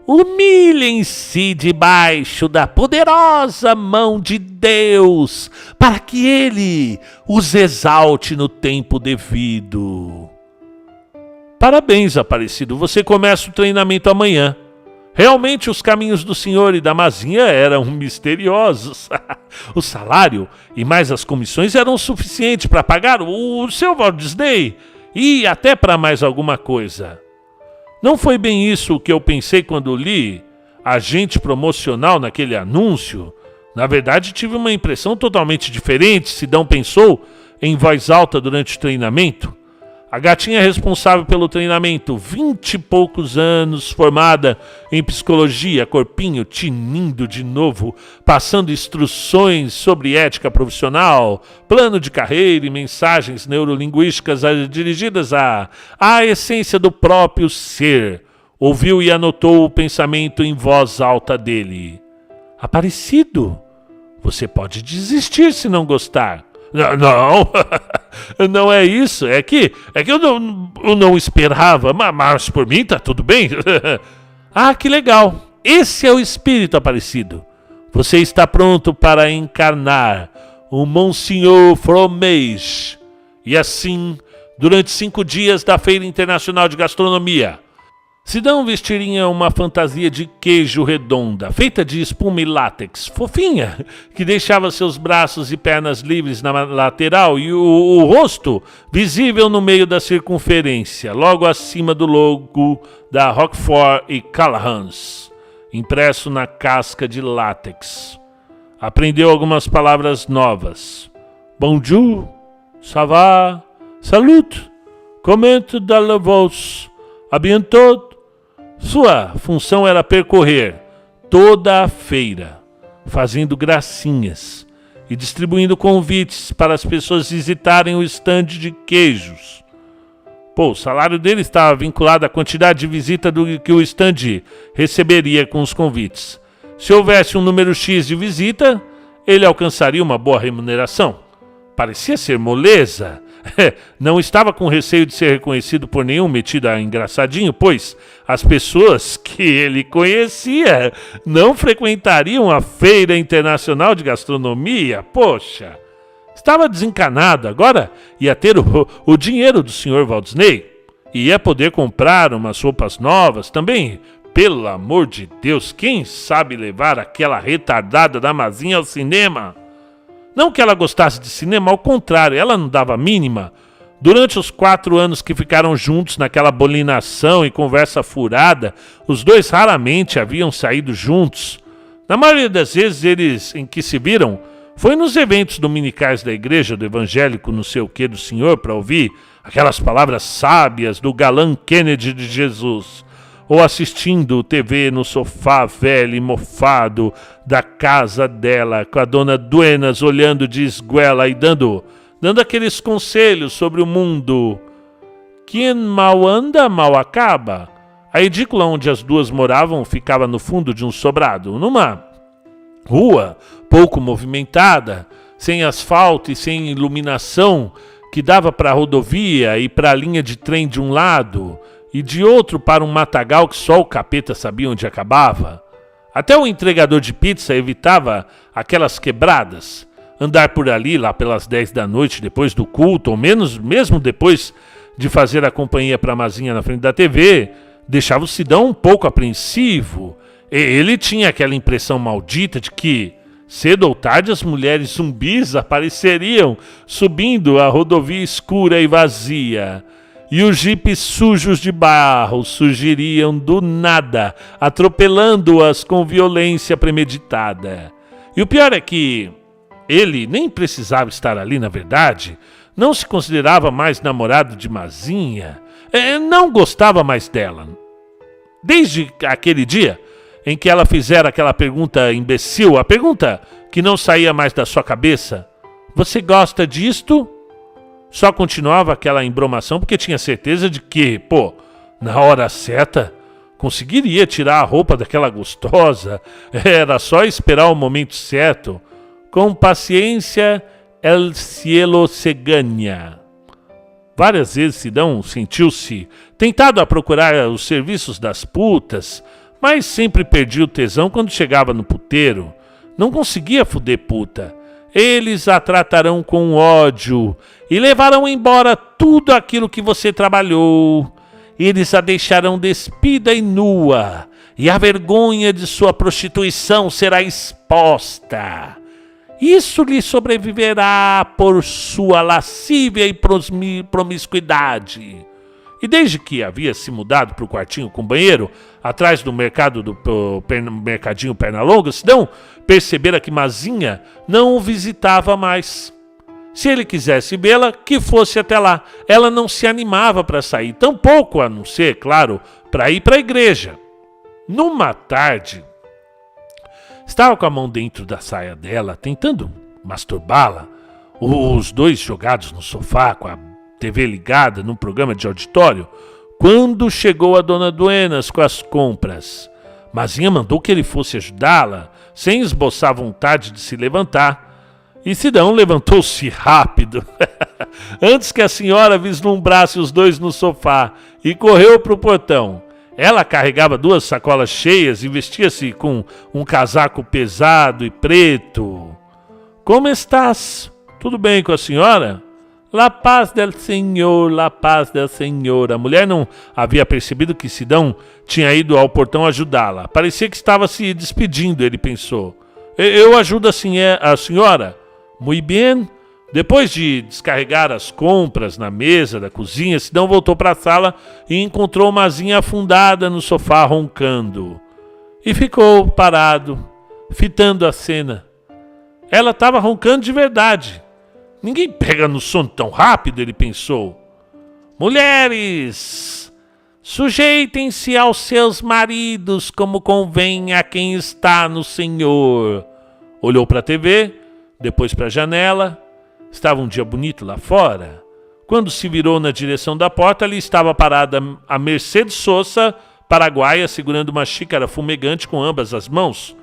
humilhem-se debaixo da poderosa mão de Deus, para que Ele os exalte no tempo devido. Parabéns, Aparecido, você começa o treinamento amanhã. Realmente os caminhos do senhor e da Mazinha eram misteriosos. O salário e mais as comissões eram suficientes para pagar o seu Walt Disney e até para mais alguma coisa. Não foi bem isso o que eu pensei quando li agente promocional naquele anúncio. Na verdade, tive uma impressão totalmente diferente, Sidão pensou em voz alta durante o treinamento. A gatinha responsável pelo treinamento, 20 e poucos anos, formada em psicologia, corpinho tinindo de novo, passando instruções sobre ética profissional, plano de carreira e mensagens neurolinguísticas dirigidas à essência do próprio ser. Ouviu e anotou o pensamento em voz alta dele. Aparecido, você pode desistir se não gostar. Não, não é isso, é que eu não esperava, mas por mim tá tudo bem. Ah, que legal, esse é o espírito Aparecido. Você está pronto para encarnar o Monsenhor Fromage. E assim, durante 5 dias da Feira Internacional de Gastronomia, Sidão vestiria uma fantasia de queijo redonda, feita de espuma e látex, fofinha, que deixava seus braços e pernas livres na lateral e o rosto visível no meio da circunferência, logo acima do logo da Roquefort e Callahan's, impresso na casca de látex. Aprendeu algumas palavras novas. Bonjour, ça va, salut, comment allez-vous, à bientôt. Sua função era percorrer toda a feira, fazendo gracinhas e distribuindo convites para as pessoas visitarem o estande de queijos. O salário dele estava vinculado à quantidade de visita que o estande receberia com os convites. Se houvesse um número X de visita, ele alcançaria uma boa remuneração. Parecia ser moleza. Não estava com receio de ser reconhecido por nenhum metido a engraçadinho, pois as pessoas que ele conhecia não frequentariam a Feira Internacional de Gastronomia. Poxa, estava desencanado, agora ia ter o dinheiro do Sr. Walt Disney e ia poder comprar umas roupas novas também. Pelo amor de Deus, quem sabe levar aquela retardada da Mazinha ao cinema? Não que ela gostasse de cinema, ao contrário, ela não dava a mínima. Durante os 4 anos que ficaram juntos naquela bolinação e conversa furada, os dois raramente haviam saído juntos. Na maioria das vezes eles em que se viram foi nos eventos dominicais da igreja do evangélico não sei o que do Senhor para ouvir aquelas palavras sábias do galã Kennedy de Jesus. Ou assistindo TV no sofá velho e mofado da casa dela, com a dona Duenas olhando de esguela e dando aqueles conselhos sobre o mundo. Quem mal anda, mal acaba. A edícula onde as duas moravam ficava no fundo de um sobrado, numa rua pouco movimentada, sem asfalto e sem iluminação, que dava para a rodovia e para a linha de trem de um lado, e de outro para um matagal que só o capeta sabia onde acabava. Até o entregador de pizza evitava aquelas quebradas. Andar por ali lá pelas 10 da noite depois do culto, ou mesmo depois de fazer a companhia para a Mazinha na frente da TV, deixava o Sidão um pouco apreensivo. Ele tinha aquela impressão maldita de que, cedo ou tarde, as mulheres zumbis apareceriam subindo a rodovia escura e vazia. E os jipes sujos de barro surgiriam do nada, atropelando-as com violência premeditada. E o pior é que ele nem precisava estar ali, na verdade. Não se considerava mais namorado de Mazinha. não gostava mais dela. Desde aquele dia em que ela fizera aquela pergunta imbecil, a pergunta que não saía mais da sua cabeça: você gosta disto? Só continuava aquela embromação porque tinha certeza de que, na hora certa, conseguiria tirar a roupa daquela gostosa. Era só esperar o momento certo. Com paciência, el cielo se ganha. Várias vezes Sidão sentiu-se tentado a procurar os serviços das putas, mas sempre perdia o tesão quando chegava no puteiro. Não conseguia fuder puta. Eles a tratarão com ódio e levarão embora tudo aquilo que você trabalhou. Eles a deixarão despida e nua, e a vergonha de sua prostituição será exposta. Isso lhe sobreviverá por sua lascívia e promiscuidade. E desde que havia se mudado para o quartinho com banheiro, atrás do mercadinho Pernalonga, Sidão percebera que Mazinha não o visitava mais. Se ele quisesse vê-la, que fosse até lá. Ela não se animava para sair, tampouco a não ser, claro, para ir para a igreja. Numa tarde, estava com a mão dentro da saia dela, tentando masturbá-la, os dois jogados no sofá, com a TV ligada num programa de auditório, quando chegou a dona Duenas com as compras. Mazinha mandou que ele fosse ajudá-la, sem esboçar vontade de se levantar. E Sidão levantou-se rápido, antes que a senhora vislumbrasse os dois no sofá, e correu para o portão. Ela carregava 2 sacolas cheias e vestia-se com um casaco pesado e preto. Como estás? Tudo bem com a senhora? La paz del Senhor, la paz del Senhor. A mulher não havia percebido que Sidão tinha ido ao portão ajudá-la. Parecia que estava se despedindo, ele pensou. Eu ajudo a senhora? Muito bem. Depois de descarregar as compras na mesa da cozinha, Sidão voltou para a sala e encontrou Mazinha afundada no sofá roncando. E ficou parado, fitando a cena. Ela estava roncando de verdade. Ninguém pega no sono tão rápido, ele pensou. Mulheres, sujeitem-se aos seus maridos como convém a quem está no Senhor. Olhou para a TV, depois para a janela. Estava um dia bonito lá fora. Quando se virou na direção da porta, ali estava parada a Mercedes Sosa, paraguaia, segurando uma xícara fumegante com ambas as mãos.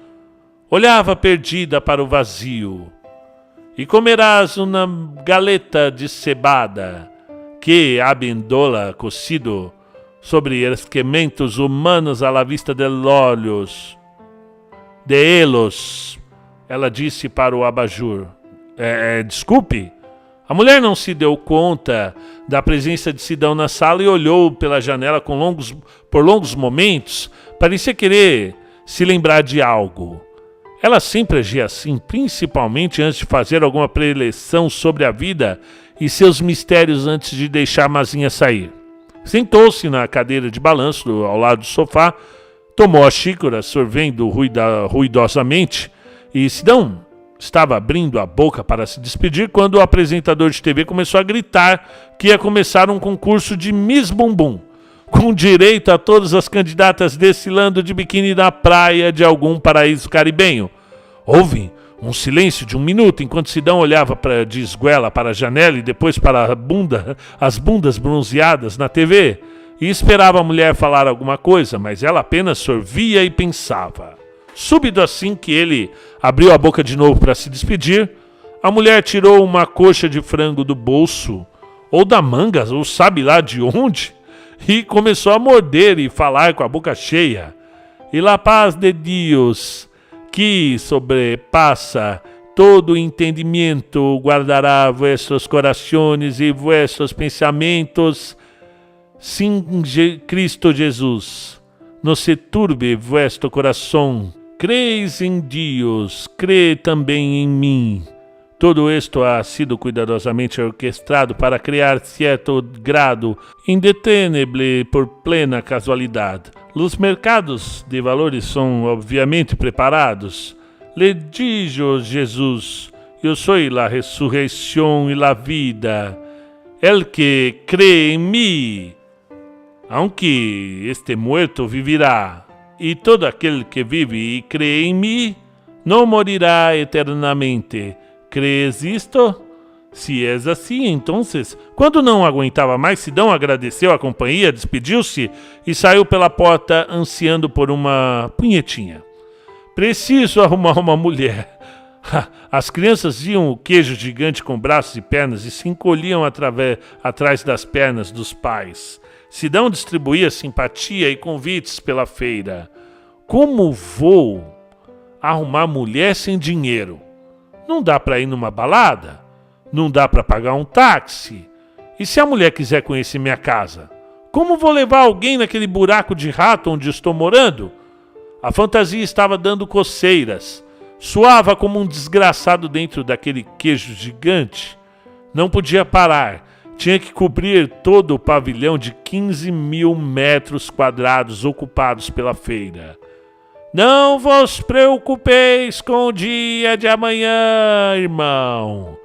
Olhava perdida para o vazio. E comerás uma galeta de cebada, que abendola cocido sobre esquementos humanos à la vista de olhos. De elos, ela disse para o abajur. Desculpe. A mulher não se deu conta da presença de Sidão na sala e olhou pela janela por longos momentos. Parecia querer se lembrar de algo. Ela sempre agia assim, principalmente antes de fazer alguma preleção sobre a vida e seus mistérios antes de deixar Mazinha sair. Sentou-se na cadeira de balanço ao lado do sofá, tomou a xícara, sorvendo ruidosamente, e Sidão estava abrindo a boca para se despedir quando o apresentador de TV começou a gritar que ia começar um concurso de Miss Bumbum, com direito a todas as candidatas desfilando de biquíni na praia de algum paraíso caribenho. Houve um silêncio de 1 minuto, enquanto Sidão olhava de esguela para a janela e depois para as bundas bronzeadas na TV, e esperava a mulher falar alguma coisa, mas ela apenas sorvia e pensava. Súbito assim que ele abriu a boca de novo para se despedir, a mulher tirou uma coxa de frango do bolso, ou da manga, ou sabe lá de onde, e começou a morder e falar com a boca cheia. E la paz de Deus, que sobrepassa todo entendimento, guardará vossos corações e vossos pensamentos, sin Cristo Jesus. No se turbe vuestro coração. Creis em Deus, crê também em mim. Todo esto ha sido cuidadosamente orquestrado para criar certo grado indetenível por plena casualidade. Os mercados de valores são obviamente preparados. Le digo Jesus, eu sou a ressurreição e a vida. El que crê em mim, Aunque este muerto vivirá, e todo aquele que vive e crê em mim não morirá eternamente. Crês isto? Se és assim, então, quando não aguentava mais, Sidão agradeceu a companhia, despediu-se e saiu pela porta ansiando por uma punhetinha. Preciso arrumar uma mulher. As crianças viam o queijo gigante com braços e pernas e se encolhiam atrás das pernas dos pais. Sidão distribuía simpatia e convites pela feira. Como vou arrumar mulher sem dinheiro? Não dá para ir numa balada? Não dá para pagar um táxi? E se a mulher quiser conhecer minha casa? Como vou levar alguém naquele buraco de rato onde estou morando? A fantasia estava dando coceiras. Suava como um desgraçado dentro daquele queijo gigante. Não podia parar. Tinha que cobrir todo o pavilhão de 15.000 metros quadrados ocupados pela feira. Não vos preocupeis com o dia de amanhã, irmão,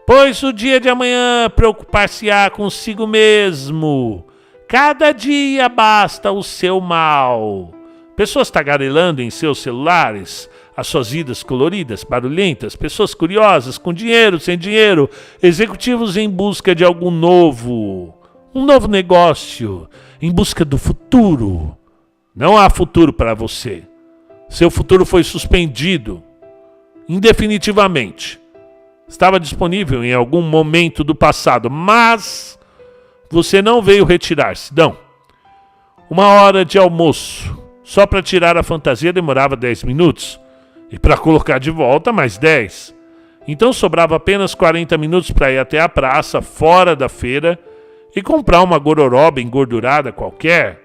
pois o dia de amanhã preocupar-se-á consigo mesmo. Cada dia basta o seu mal. Pessoas tagarelando em seus celulares, as suas vidas coloridas, barulhentas, pessoas curiosas, com dinheiro, sem dinheiro, executivos em busca de algo novo, um novo negócio, em busca do futuro. Não há futuro para você. Seu futuro foi suspendido indefinitivamente. Estava disponível em algum momento do passado, mas você não veio retirar-se. Não. 1 hora de almoço. Só para tirar a fantasia demorava 10 minutos. E para colocar de volta, mais 10. Então sobrava apenas 40 minutos para ir até a praça, fora da feira, e comprar uma gororoba engordurada qualquer.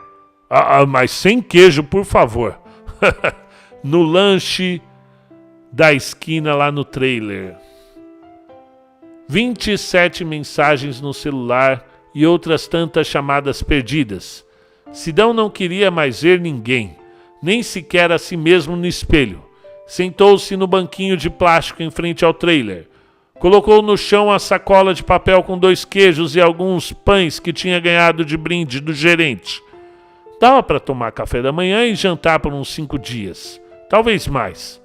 Mas sem queijo, por favor. No lanche da esquina lá no trailer. 27 mensagens no celular e outras tantas chamadas perdidas. Sidão não queria mais ver ninguém, nem sequer a si mesmo no espelho. Sentou-se no banquinho de plástico em frente ao trailer. Colocou no chão a sacola de papel com 2 queijos e alguns pães que tinha ganhado de brinde do gerente. Dava para tomar café da manhã e jantar por uns 5 dias. Talvez mais.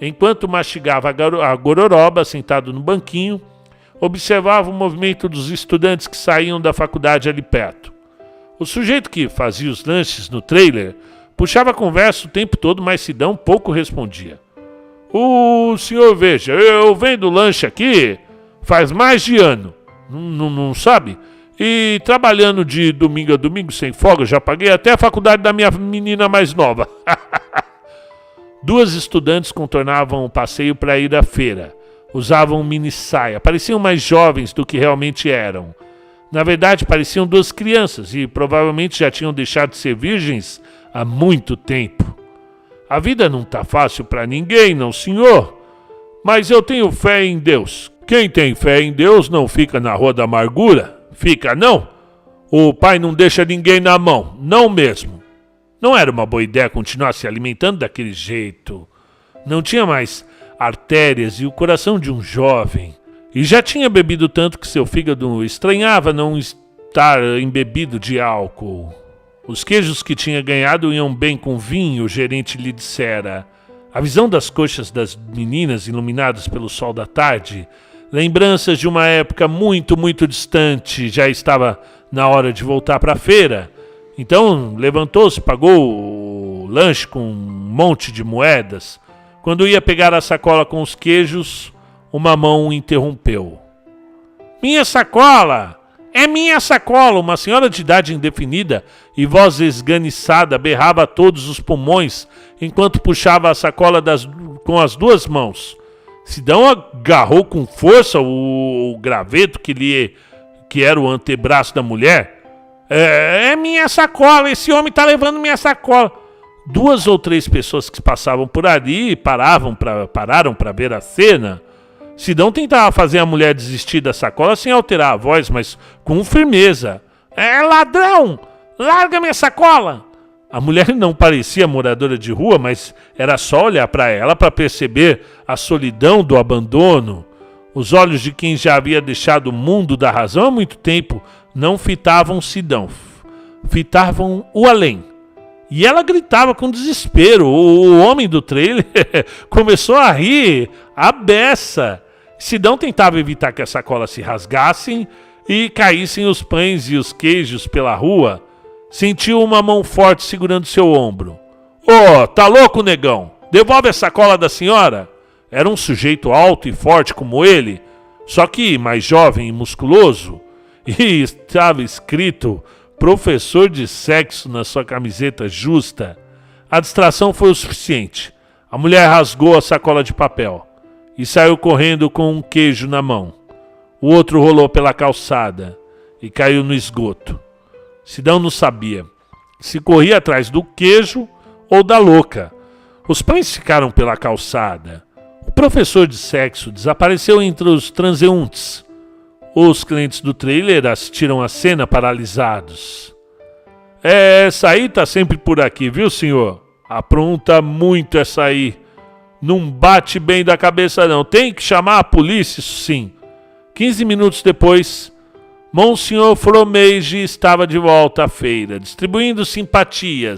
Enquanto mastigava a gororoba, sentado no banquinho, observava o movimento dos estudantes que saíam da faculdade ali perto. O sujeito que fazia os lanches no trailer puxava a conversa o tempo todo, mas Sidão pouco respondia. O senhor veja, eu vendo lanche aqui faz mais de ano, não sabe? E trabalhando de domingo a domingo sem folga, já paguei até a faculdade da minha menina mais nova. 2 estudantes contornavam o passeio para ir à feira. Usavam mini saia, pareciam mais jovens do que realmente eram. Na verdade, pareciam 2 crianças e provavelmente já tinham deixado de ser virgens há muito tempo. A vida não tá fácil para ninguém, não, senhor? Mas eu tenho fé em Deus. Quem tem fé em Deus não fica na rua da amargura. Fica, não? O pai não deixa ninguém na mão, não mesmo. Não era uma boa ideia continuar se alimentando daquele jeito. Não tinha mais artérias e o coração de um jovem. E já tinha bebido tanto que seu fígado estranhava não estar embebido de álcool. Os queijos que tinha ganhado iam bem com vinho, o gerente lhe dissera. A visão das coxas das meninas iluminadas pelo sol da tarde, lembranças de uma época muito, muito distante, já estava na hora de voltar para a feira. Então levantou-se, pagou o lanche com um monte de moedas. Quando ia pegar a sacola com os queijos, uma mão o interrompeu. Minha sacola! É minha sacola! Uma senhora de idade indefinida e voz esganiçada berrava a todos os pulmões enquanto puxava a sacola com as 2 mãos. Sidão agarrou com força o graveto que era o antebraço da mulher. É minha sacola, esse homem tá levando minha sacola. 2 ou 3 pessoas que passavam por ali pararam para ver a cena. Sidão tentava fazer a mulher desistir da sacola sem alterar a voz, mas com firmeza. É ladrão! Larga minha sacola! A mulher não parecia moradora de rua, mas era só olhar para ela para perceber a solidão do abandono. Os olhos de quem já havia deixado o mundo da razão há muito tempo não fitavam Sidão. fitavam o além. E ela gritava com desespero. O homem do trailer começou a rir à beça. Sidão tentava evitar que as sacolas se rasgassem e caíssem os pães e os queijos pela rua. Sentiu uma mão forte segurando seu ombro. Ô, tá louco, negão? Devolve a sacola da senhora. Era um sujeito alto e forte como ele, só que mais jovem e musculoso. E estava escrito professor de sexo na sua camiseta justa. A distração foi o suficiente. A mulher rasgou a sacola de papel e saiu correndo com um queijo na mão. O outro rolou pela calçada e caiu no esgoto. Sidão não sabia se corria atrás do queijo ou da louca. Os pães ficaram pela calçada. O professor de sexo desapareceu entre os transeuntes. Os clientes do trailer assistiram a cena paralisados. Essa aí tá sempre por aqui, viu, senhor? Apronta muito essa aí. Não bate bem da cabeça, não. Tem que chamar a polícia, isso sim. 15 minutos depois, Monsenhor Fromeige estava de volta à feira, distribuindo simpatia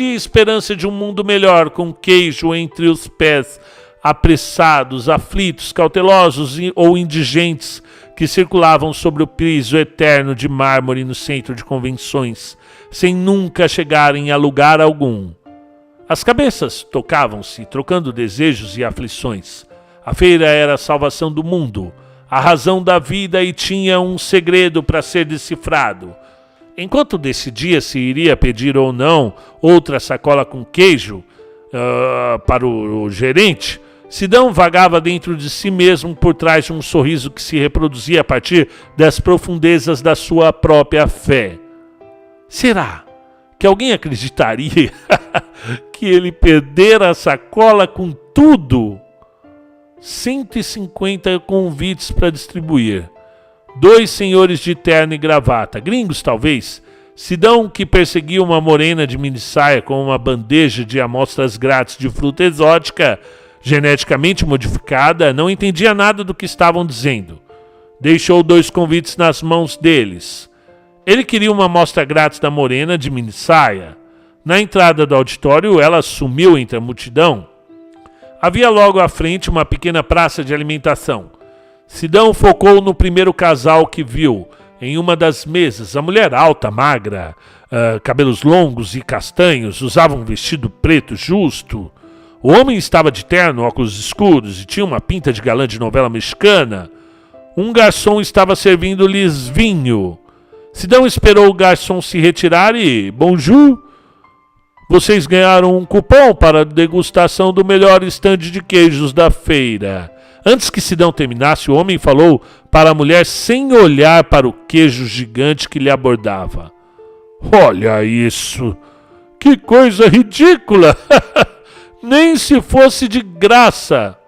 e esperança de um mundo melhor, com queijo entre os pés, apressados, aflitos, cautelosos ou indigentes que circulavam sobre o piso eterno de mármore no centro de convenções, sem nunca chegarem a lugar algum. As cabeças tocavam-se, trocando desejos e aflições. A feira era a salvação do mundo, a razão da vida, e tinha um segredo para ser decifrado. Enquanto decidia se iria pedir ou não outra sacola com queijo para o gerente, Sidão vagava dentro de si mesmo por trás de um sorriso que se reproduzia a partir das profundezas da sua própria fé. Será que alguém acreditaria que ele perdera a sacola com tudo? 150 convites para distribuir. 2 senhores de terno e gravata, gringos talvez. Sidão, que perseguia uma morena de minissaia com uma bandeja de amostras grátis de fruta exótica, geneticamente modificada, não entendia nada do que estavam dizendo. Deixou 2 convites nas mãos deles. Ele queria uma amostra grátis da morena de minissaia. Na entrada do auditório, ela sumiu entre a multidão. Havia logo à frente uma pequena praça de alimentação. Sidão focou no primeiro casal que viu. Em uma das mesas, a mulher alta, magra, cabelos longos e castanhos, usava um vestido preto justo. O homem estava de terno, óculos escuros e tinha uma pinta de galã de novela mexicana. Um garçom estava servindo-lhes vinho. Sidão esperou o garçom se retirar e... Bonjour! Vocês ganharam um cupom para a degustação do melhor estande de queijos da feira. Antes que Sidão terminasse, o homem falou para a mulher sem olhar para o queijo gigante que lhe abordava. Olha isso! Que coisa ridícula! Nem se fosse de graça!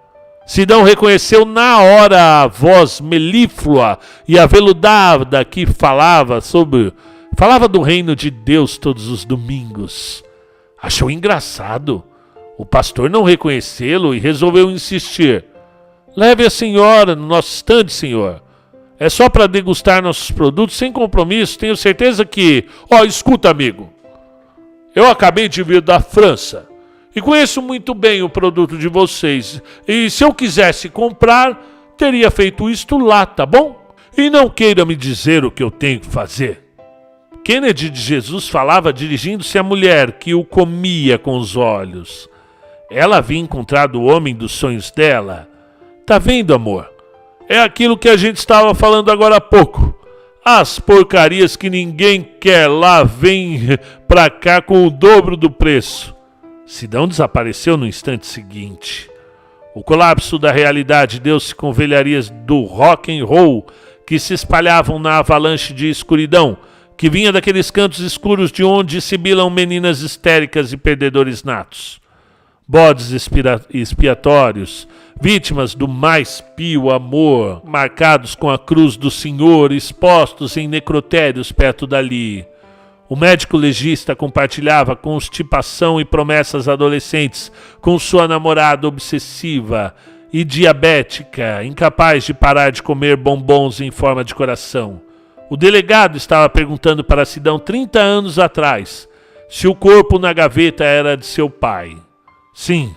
Sidão reconheceu na hora a voz melíflua e aveludada que falava do reino de Deus todos os domingos. Achou engraçado o pastor não reconhecê-lo e resolveu insistir. Leve a senhora no nosso estande, senhor. É só para degustar nossos produtos sem compromisso. Tenho certeza que... escuta, amigo. Eu acabei de vir da França e conheço muito bem o produto de vocês. E se eu quisesse comprar, teria feito isto lá, tá bom? E não queira me dizer o que eu tenho que fazer. Kennedy de Jesus falava dirigindo-se à mulher que o comia com os olhos. Ela havia encontrado o homem dos sonhos dela. Tá vendo, amor? É aquilo que a gente estava falando agora há pouco. As porcarias que ninguém quer lá vêm pra cá com o dobro do preço. Sidão desapareceu no instante seguinte. O colapso da realidade deu-se com velharias do rock and roll que se espalhavam na avalanche de escuridão que vinha daqueles cantos escuros de onde sibilam meninas histéricas e perdedores natos. Bodes expiatórios, vítimas do mais pio amor, marcados com a cruz do Senhor, expostos em necrotérios perto dali. O médico legista compartilhava constipação e promessas adolescentes com sua namorada obsessiva e diabética, incapaz de parar de comer bombons em forma de coração. O delegado estava perguntando para Sidão 30 anos atrás se o corpo na gaveta era de seu pai. Sim,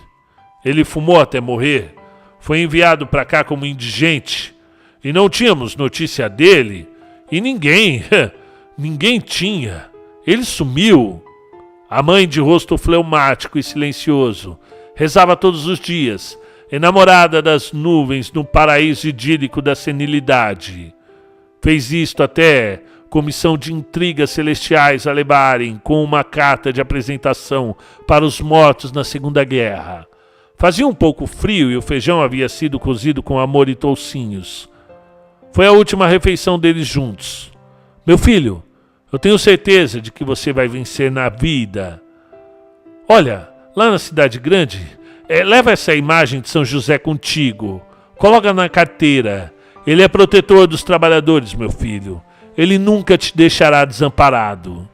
ele fumou até morrer, foi enviado para cá como indigente e não tínhamos notícia dele e ninguém tinha. Ele sumiu. A mãe, de rosto fleumático e silencioso, rezava todos os dias, enamorada das nuvens no paraíso idílico da senilidade. Fez isto até comissão de intrigas celestiais a levarem com uma carta de apresentação para os mortos na Segunda Guerra. Fazia um pouco frio e o feijão havia sido cozido com amor e toucinhos. Foi a última refeição deles juntos. Meu filho, eu tenho certeza de que você vai vencer na vida. Olha, lá na cidade grande, leva essa imagem de São José contigo. Coloca na carteira. Ele é protetor dos trabalhadores, meu filho. Ele nunca te deixará desamparado.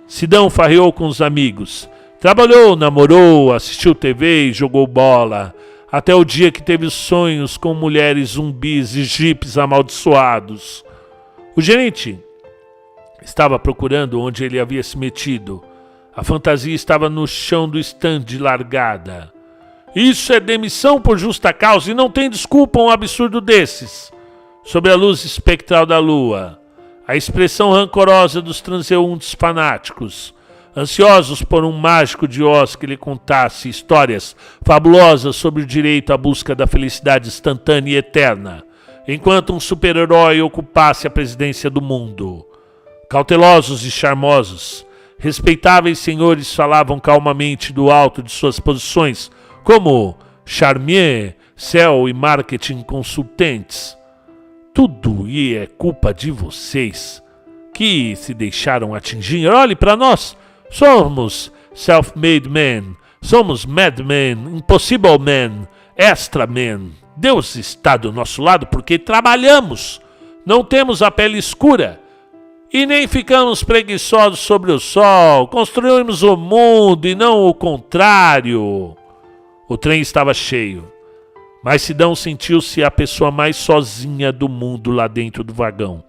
Sidão farreou com os amigos. Trabalhou, namorou, assistiu TV e jogou bola. Até o dia que teve sonhos com mulheres zumbis e jipes amaldiçoados. O gerente estava procurando onde ele havia se metido. A fantasia estava no chão do estande largada. Isso é demissão por justa causa e não tem desculpa um absurdo desses. Sob a luz espectral da lua, a expressão rancorosa dos transeuntes fanáticos, ansiosos por um mágico de Oz que lhe contasse histórias fabulosas sobre o direito à busca da felicidade instantânea e eterna, enquanto um super-herói ocupasse a presidência do mundo. Cautelosos e charmosos, respeitáveis senhores falavam calmamente do alto de suas posições, como Charmier, Cell e Marketing Consultants. Tudo é culpa de vocês, que se deixaram atingir. Olhe para nós, somos self-made men, somos madmen, impossible men, extra men. Deus está do nosso lado porque trabalhamos, não temos a pele escura e nem ficamos preguiçosos sobre o sol. Construímos o mundo e não o contrário. O trem estava cheio. Mas Sidão sentiu-se a pessoa mais sozinha do mundo lá dentro do vagão.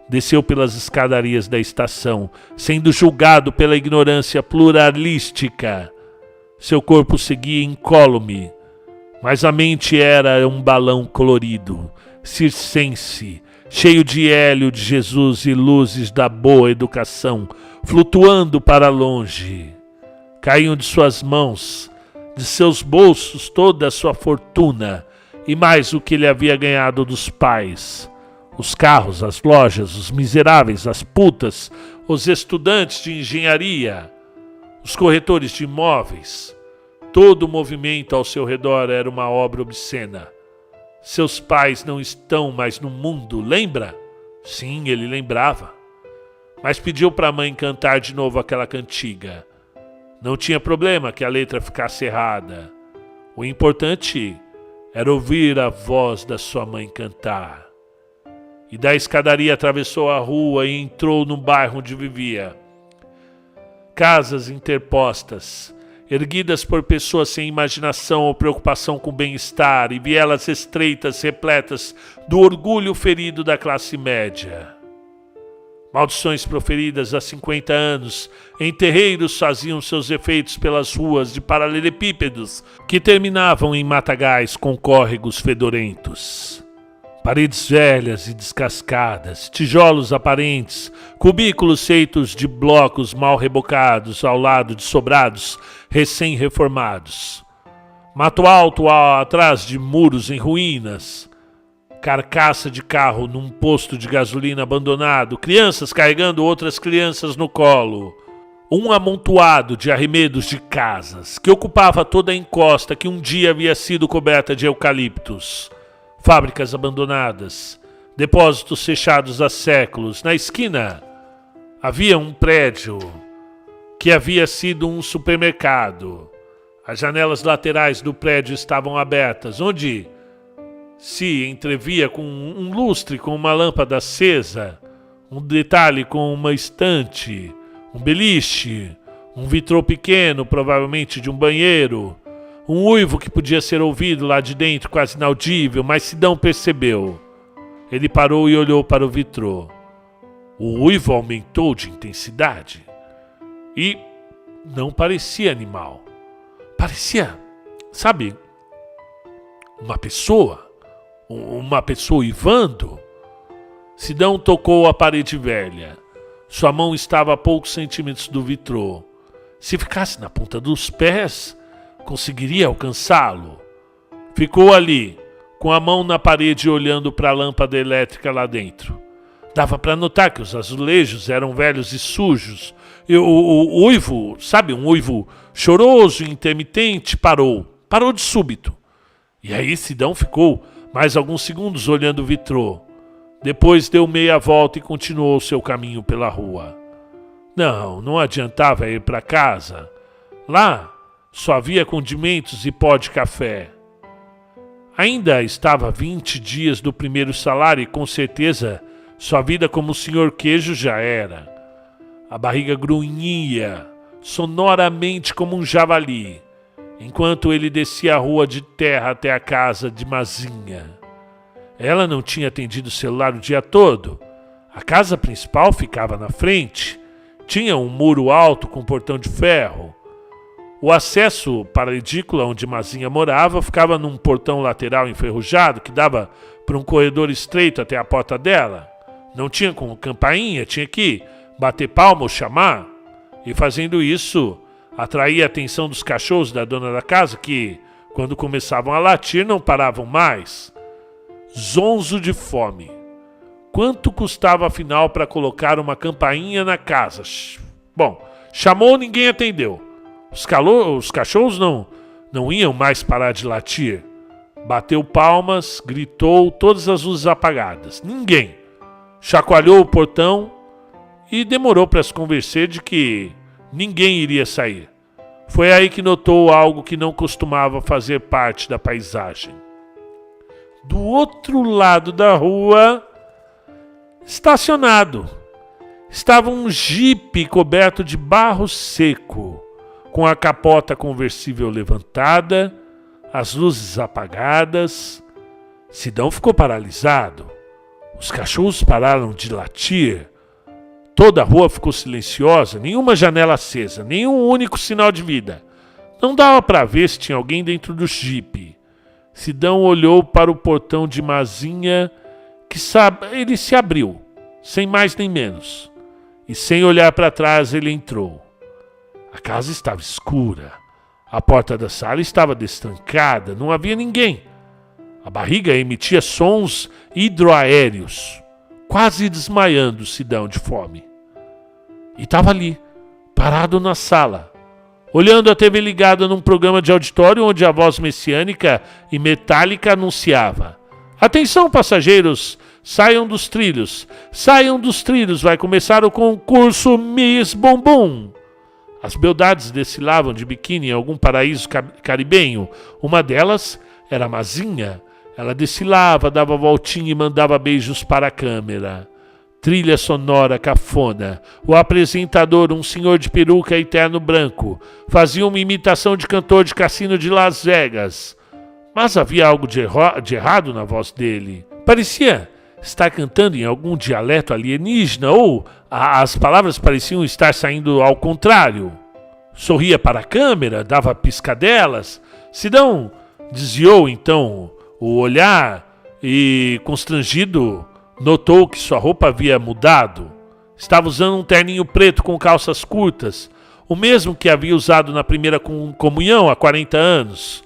Desceu pelas escadarias da estação, sendo julgado pela ignorância pluralística. Seu corpo seguia incólume, mas a mente era um balão colorido, circense, cheio de hélio de Jesus e luzes da boa educação, flutuando para longe. Caíam de suas mãos, de seus bolsos, toda a sua fortuna e mais o que ele havia ganhado dos pais. Os carros, as lojas, os miseráveis, as putas, os estudantes de engenharia, os corretores de imóveis. Todo o movimento ao seu redor era uma obra obscena. Seus pais não estão mais no mundo, lembra? Sim, ele lembrava. Mas pediu para a mãe cantar de novo aquela cantiga. Não tinha problema que a letra ficasse errada. O importante era ouvir a voz da sua mãe cantar. E da escadaria atravessou a rua e entrou no bairro onde vivia. Casas interpostas, erguidas por pessoas sem imaginação ou preocupação com o bem-estar, e vielas estreitas repletas do orgulho ferido da classe média. Maldições proferidas há 50 anos em terreiros faziam seus efeitos pelas ruas de paralelepípedos que terminavam em matagais com córregos fedorentos. Paredes velhas e descascadas, tijolos aparentes, cubículos feitos de blocos mal rebocados ao lado de sobrados recém-reformados. Mato alto atrás de muros em ruínas. Carcaça de carro num posto de gasolina abandonado, crianças carregando outras crianças no colo. Um amontoado de arremedos de casas que ocupava toda a encosta que um dia havia sido coberta de eucaliptos. Fábricas abandonadas, depósitos fechados há séculos. Na esquina havia um prédio que havia sido um supermercado. As janelas laterais do prédio estavam abertas, onde se entrevia com um lustre com uma lâmpada acesa, um detalhe com uma estante, um beliche, um vitrô pequeno, provavelmente de um banheiro, um uivo que podia ser ouvido lá de dentro, quase inaudível, mas Sidão percebeu. Ele parou e olhou para o vitrô. O uivo aumentou de intensidade e não parecia animal. Parecia, sabe, uma pessoa uivando. Sidão tocou a parede velha. Sua mão estava a poucos centímetros do vitrô. Se ficasse na ponta dos pés, conseguiria alcançá-lo. Ficou ali, com a mão na parede olhando para a lâmpada elétrica lá dentro. Dava para notar que os azulejos eram velhos e sujos. E o uivo, sabe, um uivo choroso e intermitente, parou de súbito. E aí Sidão ficou mais alguns segundos olhando o vitrô. Depois deu meia volta e continuou seu caminho pela rua. Não adiantava ir para casa. Lá só havia condimentos e pó de café. Ainda estava a 20 dias do primeiro salário e com certeza sua vida como senhor queijo já era. A barriga grunhia sonoramente como um javali, enquanto ele descia a rua de terra até a casa de Mazinha. Ela não tinha atendido o celular o dia todo. A casa principal ficava na frente. Tinha um muro alto com portão de ferro. O acesso para a edícula onde Mazinha morava ficava num portão lateral enferrujado que dava para um corredor estreito até a porta dela. Não tinha como campainha, tinha que bater palma ou chamar. E fazendo isso, atraía a atenção dos cachorros da dona da casa que, quando começavam a latir, não paravam mais. Zonzo de fome. Quanto custava afinal para colocar uma campainha na casa? Bom, chamou, ninguém atendeu. Os cachorros não iam mais parar de latir. Bateu palmas, gritou, todas as luzes apagadas. Ninguém. Chacoalhou o portão e demorou para se convencer de que ninguém iria sair. Foi aí que notou algo que não costumava fazer parte da paisagem. Do outro lado da rua, estacionado, estava um jipe coberto de barro seco, com a capota conversível levantada, as luzes apagadas. Sidão ficou paralisado. Os cachorros pararam de latir. Toda a rua ficou silenciosa, nenhuma janela acesa, nenhum único sinal de vida. Não dava para ver se tinha alguém dentro do jipe. Sidão olhou para o portão de Mazinha, ele se abriu, sem mais nem menos. E sem olhar para trás ele entrou. A casa estava escura. A porta da sala estava destrancada, não havia ninguém. A barriga emitia sons hidroaéreos, quase desmaiando Sidão de fome. E estava ali, parado na sala, olhando a TV ligada num programa de auditório onde a voz messiânica e metálica anunciava: "Atenção, passageiros, saiam dos trilhos, vai começar o concurso Miss Bumbum." As beldades desfilavam de biquíni em algum paraíso caribenho. Uma delas era a Mazinha. Ela desfilava, dava voltinha e mandava beijos para a câmera. Trilha sonora cafona. O apresentador, um senhor de peruca e terno branco, fazia uma imitação de cantor de cassino de Las Vegas. Mas havia algo de errado na voz dele. Parecia estar cantando em algum dialeto alienígena ou as palavras pareciam estar saindo ao contrário. Sorria para a câmera, dava piscadelas. Sidão desviou então o olhar e, constrangido, notou que sua roupa havia mudado. Estava usando um terninho preto com calças curtas, o mesmo que havia usado na primeira comunhão há 40 anos.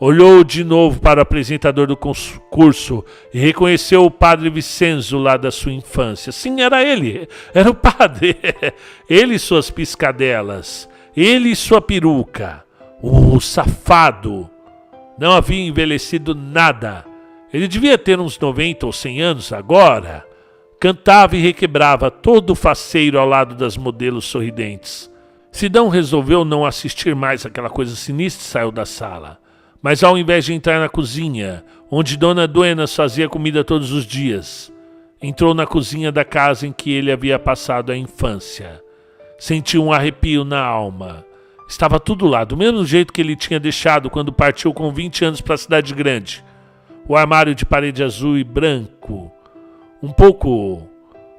Olhou de novo para o apresentador do concurso e reconheceu o padre Vicenzo lá da sua infância. Sim, era ele, era o padre. Ele e suas piscadelas, ele e sua peruca. O safado não havia envelhecido nada. Ele devia ter uns 90 ou 100 anos agora. Cantava e requebrava todo faceiro ao lado das modelos sorridentes. Sidão resolveu não assistir mais àquela coisa sinistra e saiu da sala. Mas ao invés de entrar na cozinha, onde Dona Duenas fazia comida todos os dias, entrou na cozinha da casa em que ele havia passado a infância. Sentiu um arrepio na alma. Estava tudo lá, do mesmo jeito que ele tinha deixado quando partiu com 20 anos para a cidade grande. O armário de parede azul e branco, um pouco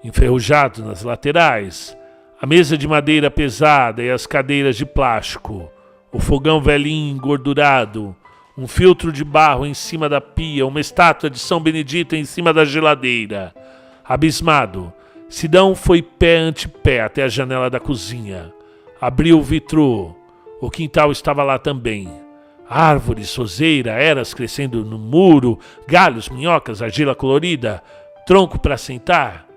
enferrujado nas laterais, a mesa de madeira pesada e as cadeiras de plástico, o fogão velhinho engordurado, um filtro de barro em cima da pia, uma estátua de São Benedito em cima da geladeira. Abismado, Sidão foi pé ante pé até a janela da cozinha. Abriu o vitrô. O quintal estava lá também. Árvores, roseira, eras crescendo no muro, galhos, minhocas, argila colorida, tronco para sentar.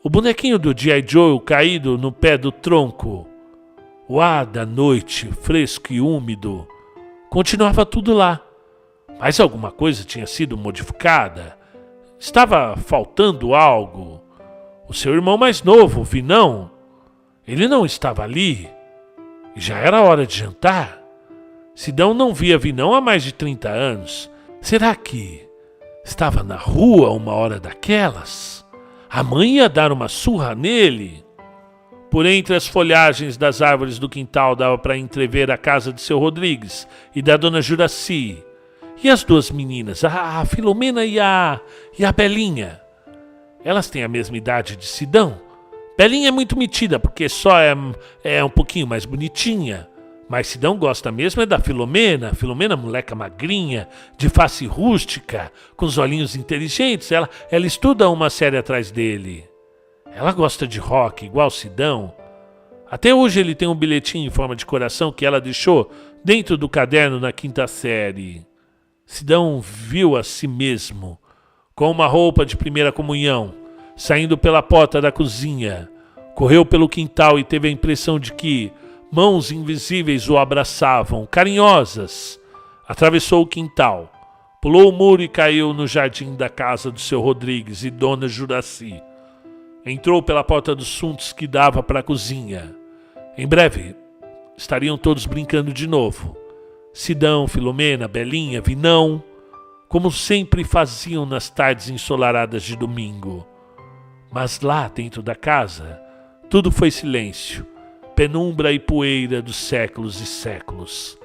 O bonequinho do G.I. Joe caído no pé do tronco. O ar da noite, fresco e úmido. Continuava tudo lá. Mas alguma coisa tinha sido modificada. Estava faltando algo. O seu irmão mais novo, Vinão, ele não estava ali. E já era hora de jantar. Sidão não via Vinão há mais de 30 anos. Será que estava na rua uma hora daquelas? A mãe ia dar uma surra nele? Por entre as folhagens das árvores do quintal dava para entrever a casa de seu Rodrigues e da dona Juraci. E as duas meninas, a Filomena e a Belinha. Elas têm a mesma idade de Sidão. Belinha é muito metida porque só é um pouquinho mais bonitinha. Mas Sidão gosta mesmo é da Filomena. Filomena, moleca magrinha, de face rústica, com os olhinhos inteligentes. Ela estuda uma série atrás dele. Ela gosta de rock, igual Sidão. Até hoje ele tem um bilhetinho em forma de coração que ela deixou dentro do caderno na 5ª série. Sidão viu a si mesmo, com uma roupa de primeira comunhão, saindo pela porta da cozinha. Correu pelo quintal e teve a impressão de que mãos invisíveis o abraçavam, carinhosas. Atravessou o quintal, pulou o muro e caiu no jardim da casa do seu Rodrigues e dona Juraci. Entrou pela porta dos fundos que dava para a cozinha. Em breve, estariam todos brincando de novo. Sidão, Filomena, Belinha, Vinão, como sempre faziam nas tardes ensolaradas de domingo. Mas lá dentro da casa, tudo foi silêncio, penumbra e poeira dos séculos e séculos.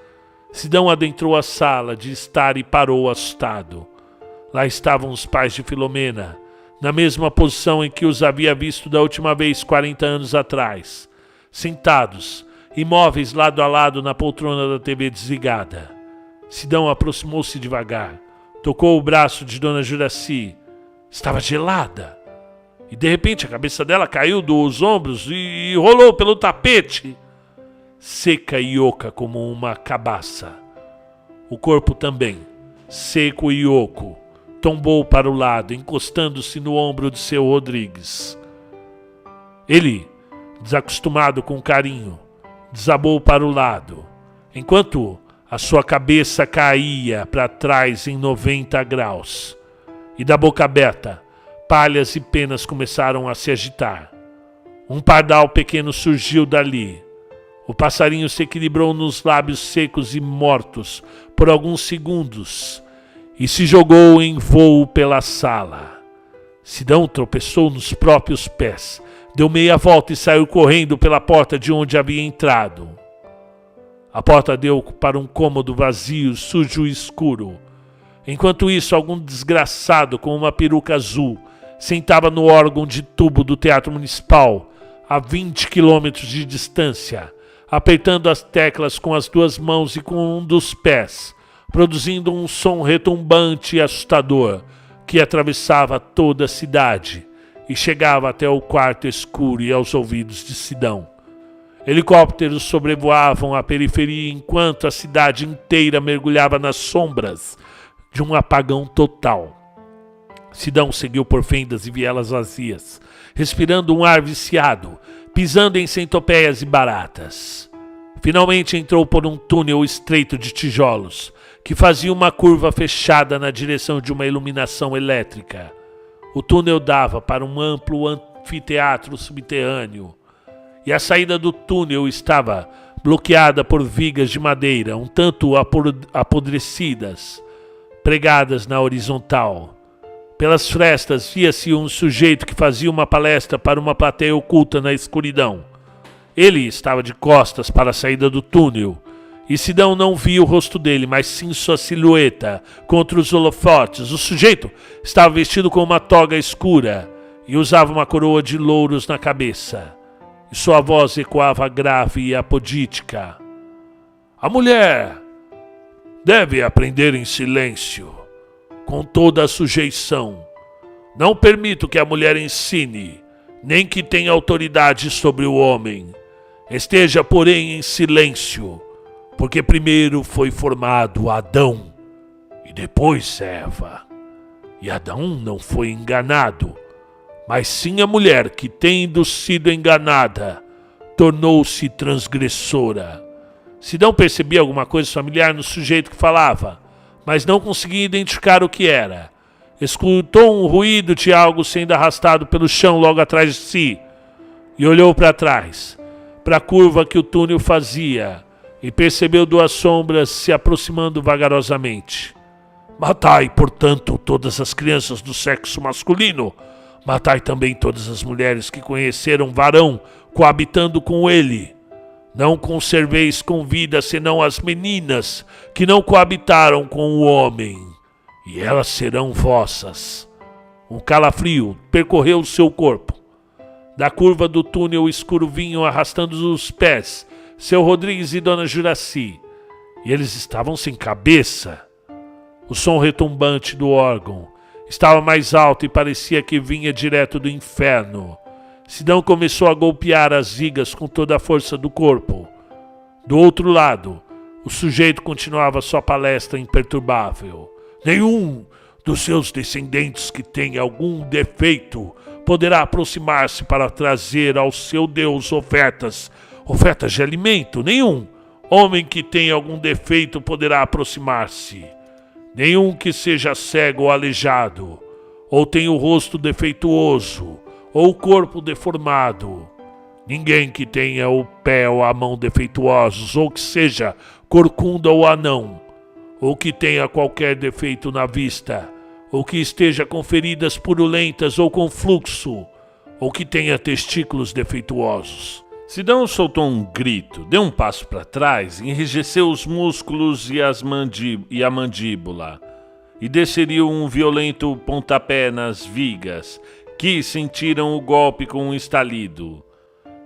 Sidão adentrou a sala de estar e parou assustado. Lá estavam os pais de Filomena, na mesma posição em que os havia visto da última vez 40 anos atrás, sentados, imóveis lado a lado na poltrona da TV desligada. Sidão aproximou-se devagar, tocou o braço de dona Juraci. Estava gelada. E de repente a cabeça dela caiu dos ombros e rolou pelo tapete, seca e oca como uma cabaça. O corpo também, seco e oco, tombou para o lado, encostando-se no ombro de seu Rodrigues. Ele, desacostumado com carinho, desabou para o lado, enquanto a sua cabeça caía para trás em 90 graus. E da boca aberta, palhas e penas começaram a se agitar. Um pardal pequeno surgiu dali. O passarinho se equilibrou nos lábios secos e mortos por alguns segundos e se jogou em vôo pela sala. Sidão tropeçou nos próprios pés, deu meia volta e saiu correndo pela porta de onde havia entrado. A porta deu para um cômodo vazio, sujo e escuro. Enquanto isso, algum desgraçado com uma peruca azul sentava no órgão de tubo do Teatro Municipal, a 20 quilômetros de distância, apertando as teclas com as duas mãos e com um dos pés, produzindo um som retumbante e assustador que atravessava toda a cidade e chegava até o quarto escuro e aos ouvidos de Sidão. Helicópteros sobrevoavam a periferia enquanto a cidade inteira mergulhava nas sombras de um apagão total. Sidão seguiu por fendas e vielas vazias, respirando um ar viciado, pisando em centopeias e baratas. Finalmente entrou por um túnel estreito de tijolos, que fazia uma curva fechada na direção de uma iluminação elétrica. O túnel dava para um amplo anfiteatro subterrâneo, e a saída do túnel estava bloqueada por vigas de madeira, um tanto apodrecidas, pregadas na horizontal. Pelas frestas via-se um sujeito que fazia uma palestra para uma plateia oculta na escuridão. Ele estava de costas para a saída do túnel, e Sidão não via o rosto dele, mas sim sua silhueta contra os holofotes. O sujeito estava vestido com uma toga escura e usava uma coroa de louros na cabeça, e sua voz ecoava grave e apodítica. A mulher deve aprender em silêncio, com toda a sujeição. Não permito que a mulher ensine, nem que tenha autoridade sobre o homem. Esteja, porém, em silêncio, porque primeiro foi formado Adão e depois Eva. E Adão não foi enganado, mas sim a mulher que, tendo sido enganada, tornou-se transgressora. Sidão percebia alguma coisa familiar no sujeito que falava, mas não conseguia identificar o que era. Escutou um ruído de algo sendo arrastado pelo chão logo atrás de si e olhou para trás, para a curva que o túnel fazia, e percebeu duas sombras se aproximando vagarosamente. Matai, portanto, todas as crianças do sexo masculino. Matai também todas as mulheres que conheceram varão coabitando com ele. Não conserveis com vida senão as meninas que não coabitaram com o homem, e elas serão vossas. Um calafrio percorreu o seu corpo. Da curva do túnel escuro vinham arrastando os pés seu Rodrigues e Dona Juraci, e eles estavam sem cabeça. O som retumbante do órgão estava mais alto e parecia que vinha direto do inferno. Sidão começou a golpear as vigas com toda a força do corpo. Do outro lado, o sujeito continuava sua palestra imperturbável. Nenhum dos seus descendentes que tenha algum defeito poderá aproximar-se para trazer ao seu Deus ofertas de alimento. Nenhum homem que tenha algum defeito poderá aproximar-se. Nenhum que seja cego ou aleijado, ou tenha o rosto defeituoso, ou o corpo deformado. Ninguém que tenha o pé ou a mão defeituosos, ou que seja corcunda ou anão, ou que tenha qualquer defeito na vista, ou que esteja com feridas purulentas ou com fluxo, ou que tenha testículos defeituosos. Sidão soltou um grito, deu um passo para trás, enrijeceu os músculos e a mandíbula, e desferiu um violento pontapé nas vigas, que sentiram o golpe com um estalido.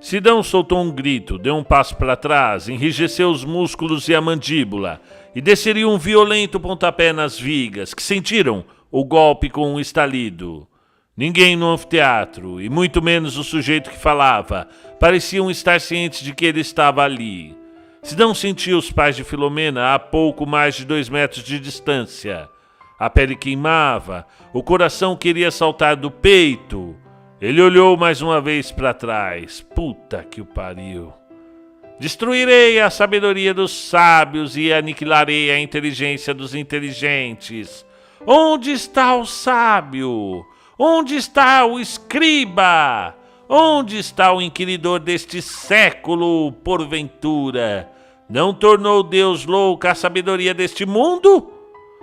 Sidão soltou um grito, deu um passo para trás, enrijeceu os músculos e a mandíbula, e desferiu um violento pontapé nas vigas, que sentiram o golpe com um estalido. Ninguém no anfiteatro, e muito menos o sujeito que falava, pareciam estar cientes de que ele estava ali. Sidão sentiu os pais de Filomena a pouco mais de 2 metros de distância. A pele queimava, o coração queria saltar do peito. Ele olhou mais uma vez para trás. Puta que o pariu. Destruirei a sabedoria dos sábios e aniquilarei a inteligência dos inteligentes. Onde está o sábio? Onde está o escriba? Onde está o inquiridor deste século, porventura? Não tornou Deus louca a sabedoria deste mundo?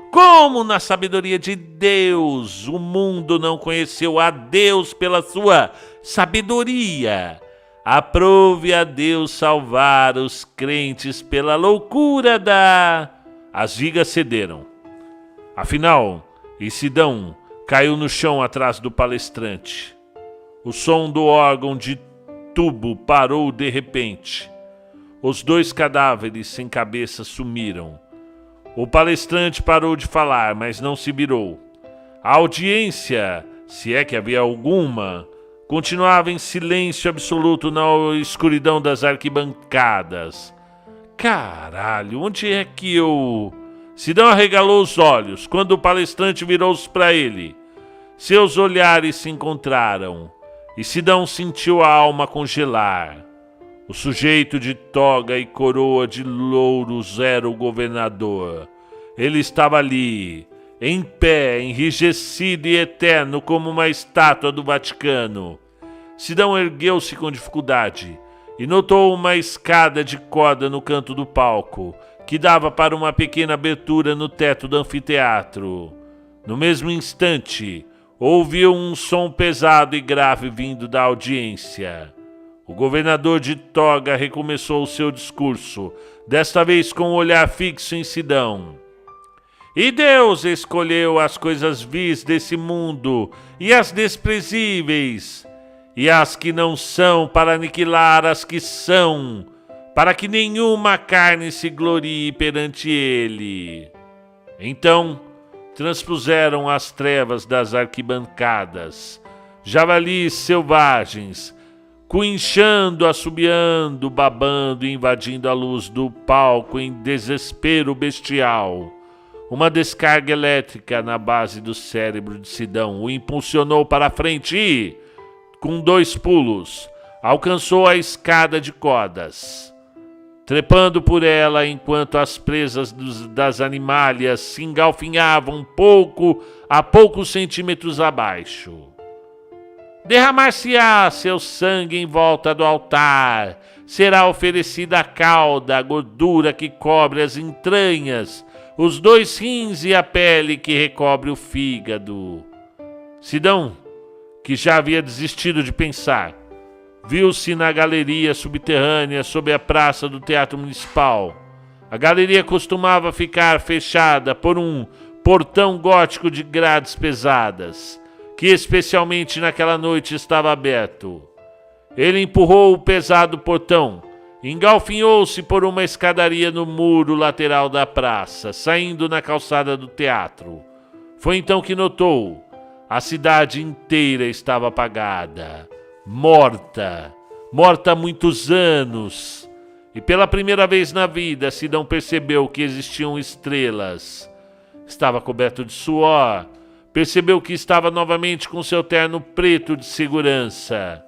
Como na sabedoria de Deus o mundo não conheceu a Deus pela sua sabedoria? Aprove a Deus salvar os crentes pela loucura da... As vigas cederam. Afinal, Sidão caiu no chão atrás do palestrante. O som do órgão de tubo parou de repente. Os 2 cadáveres sem cabeça sumiram. O palestrante parou de falar, mas não se virou. A audiência, se é que havia alguma, continuava em silêncio absoluto na escuridão das arquibancadas. Caralho, onde é que eu... Sidão arregalou os olhos quando o palestrante virou-se para ele. Seus olhares se encontraram e Sidão sentiu a alma congelar. O sujeito de toga e coroa de louros era o governador. Ele estava ali, em pé, enrijecido e eterno como uma estátua do Vaticano. Sidão ergueu-se com dificuldade e notou uma escada de corda no canto do palco, que dava para uma pequena abertura no teto do anfiteatro. No mesmo instante, ouviu um som pesado e grave vindo da audiência. O governador de toga recomeçou o seu discurso, desta vez com um olhar fixo em Sidão. E Deus escolheu as coisas vis desse mundo e as desprezíveis e as que não são para aniquilar as que são, para que nenhuma carne se glorie perante ele. Então transpuseram as trevas das arquibancadas, javalis selvagens, coinchando, assobiando, babando e invadindo a luz do palco em desespero bestial. Uma descarga elétrica na base do cérebro de Sidão o impulsionou para a frente e, com 2 pulos, alcançou a escada de cordas. Trepando por ela enquanto as presas das animálias se engalfinhavam pouco a poucos centímetros abaixo. Derramar-se-á seu sangue em volta do altar, será oferecida a cauda, a gordura que cobre as entranhas, os 2 rins e a pele que recobre o fígado. Sidão, que já havia desistido de pensar, viu-se na galeria subterrânea sob a praça do Teatro Municipal. A galeria costumava ficar fechada por um portão gótico de grades pesadas, que especialmente naquela noite estava aberto. Ele empurrou o pesado portão, engalfinhou-se por uma escadaria no muro lateral da praça, saindo na calçada do teatro. Foi então que notou: a cidade inteira estava apagada, morta há muitos anos. E pela primeira vez na vida, Sidão percebeu que existiam estrelas. Estava coberto de suor. Percebeu que estava novamente com seu terno preto de segurança,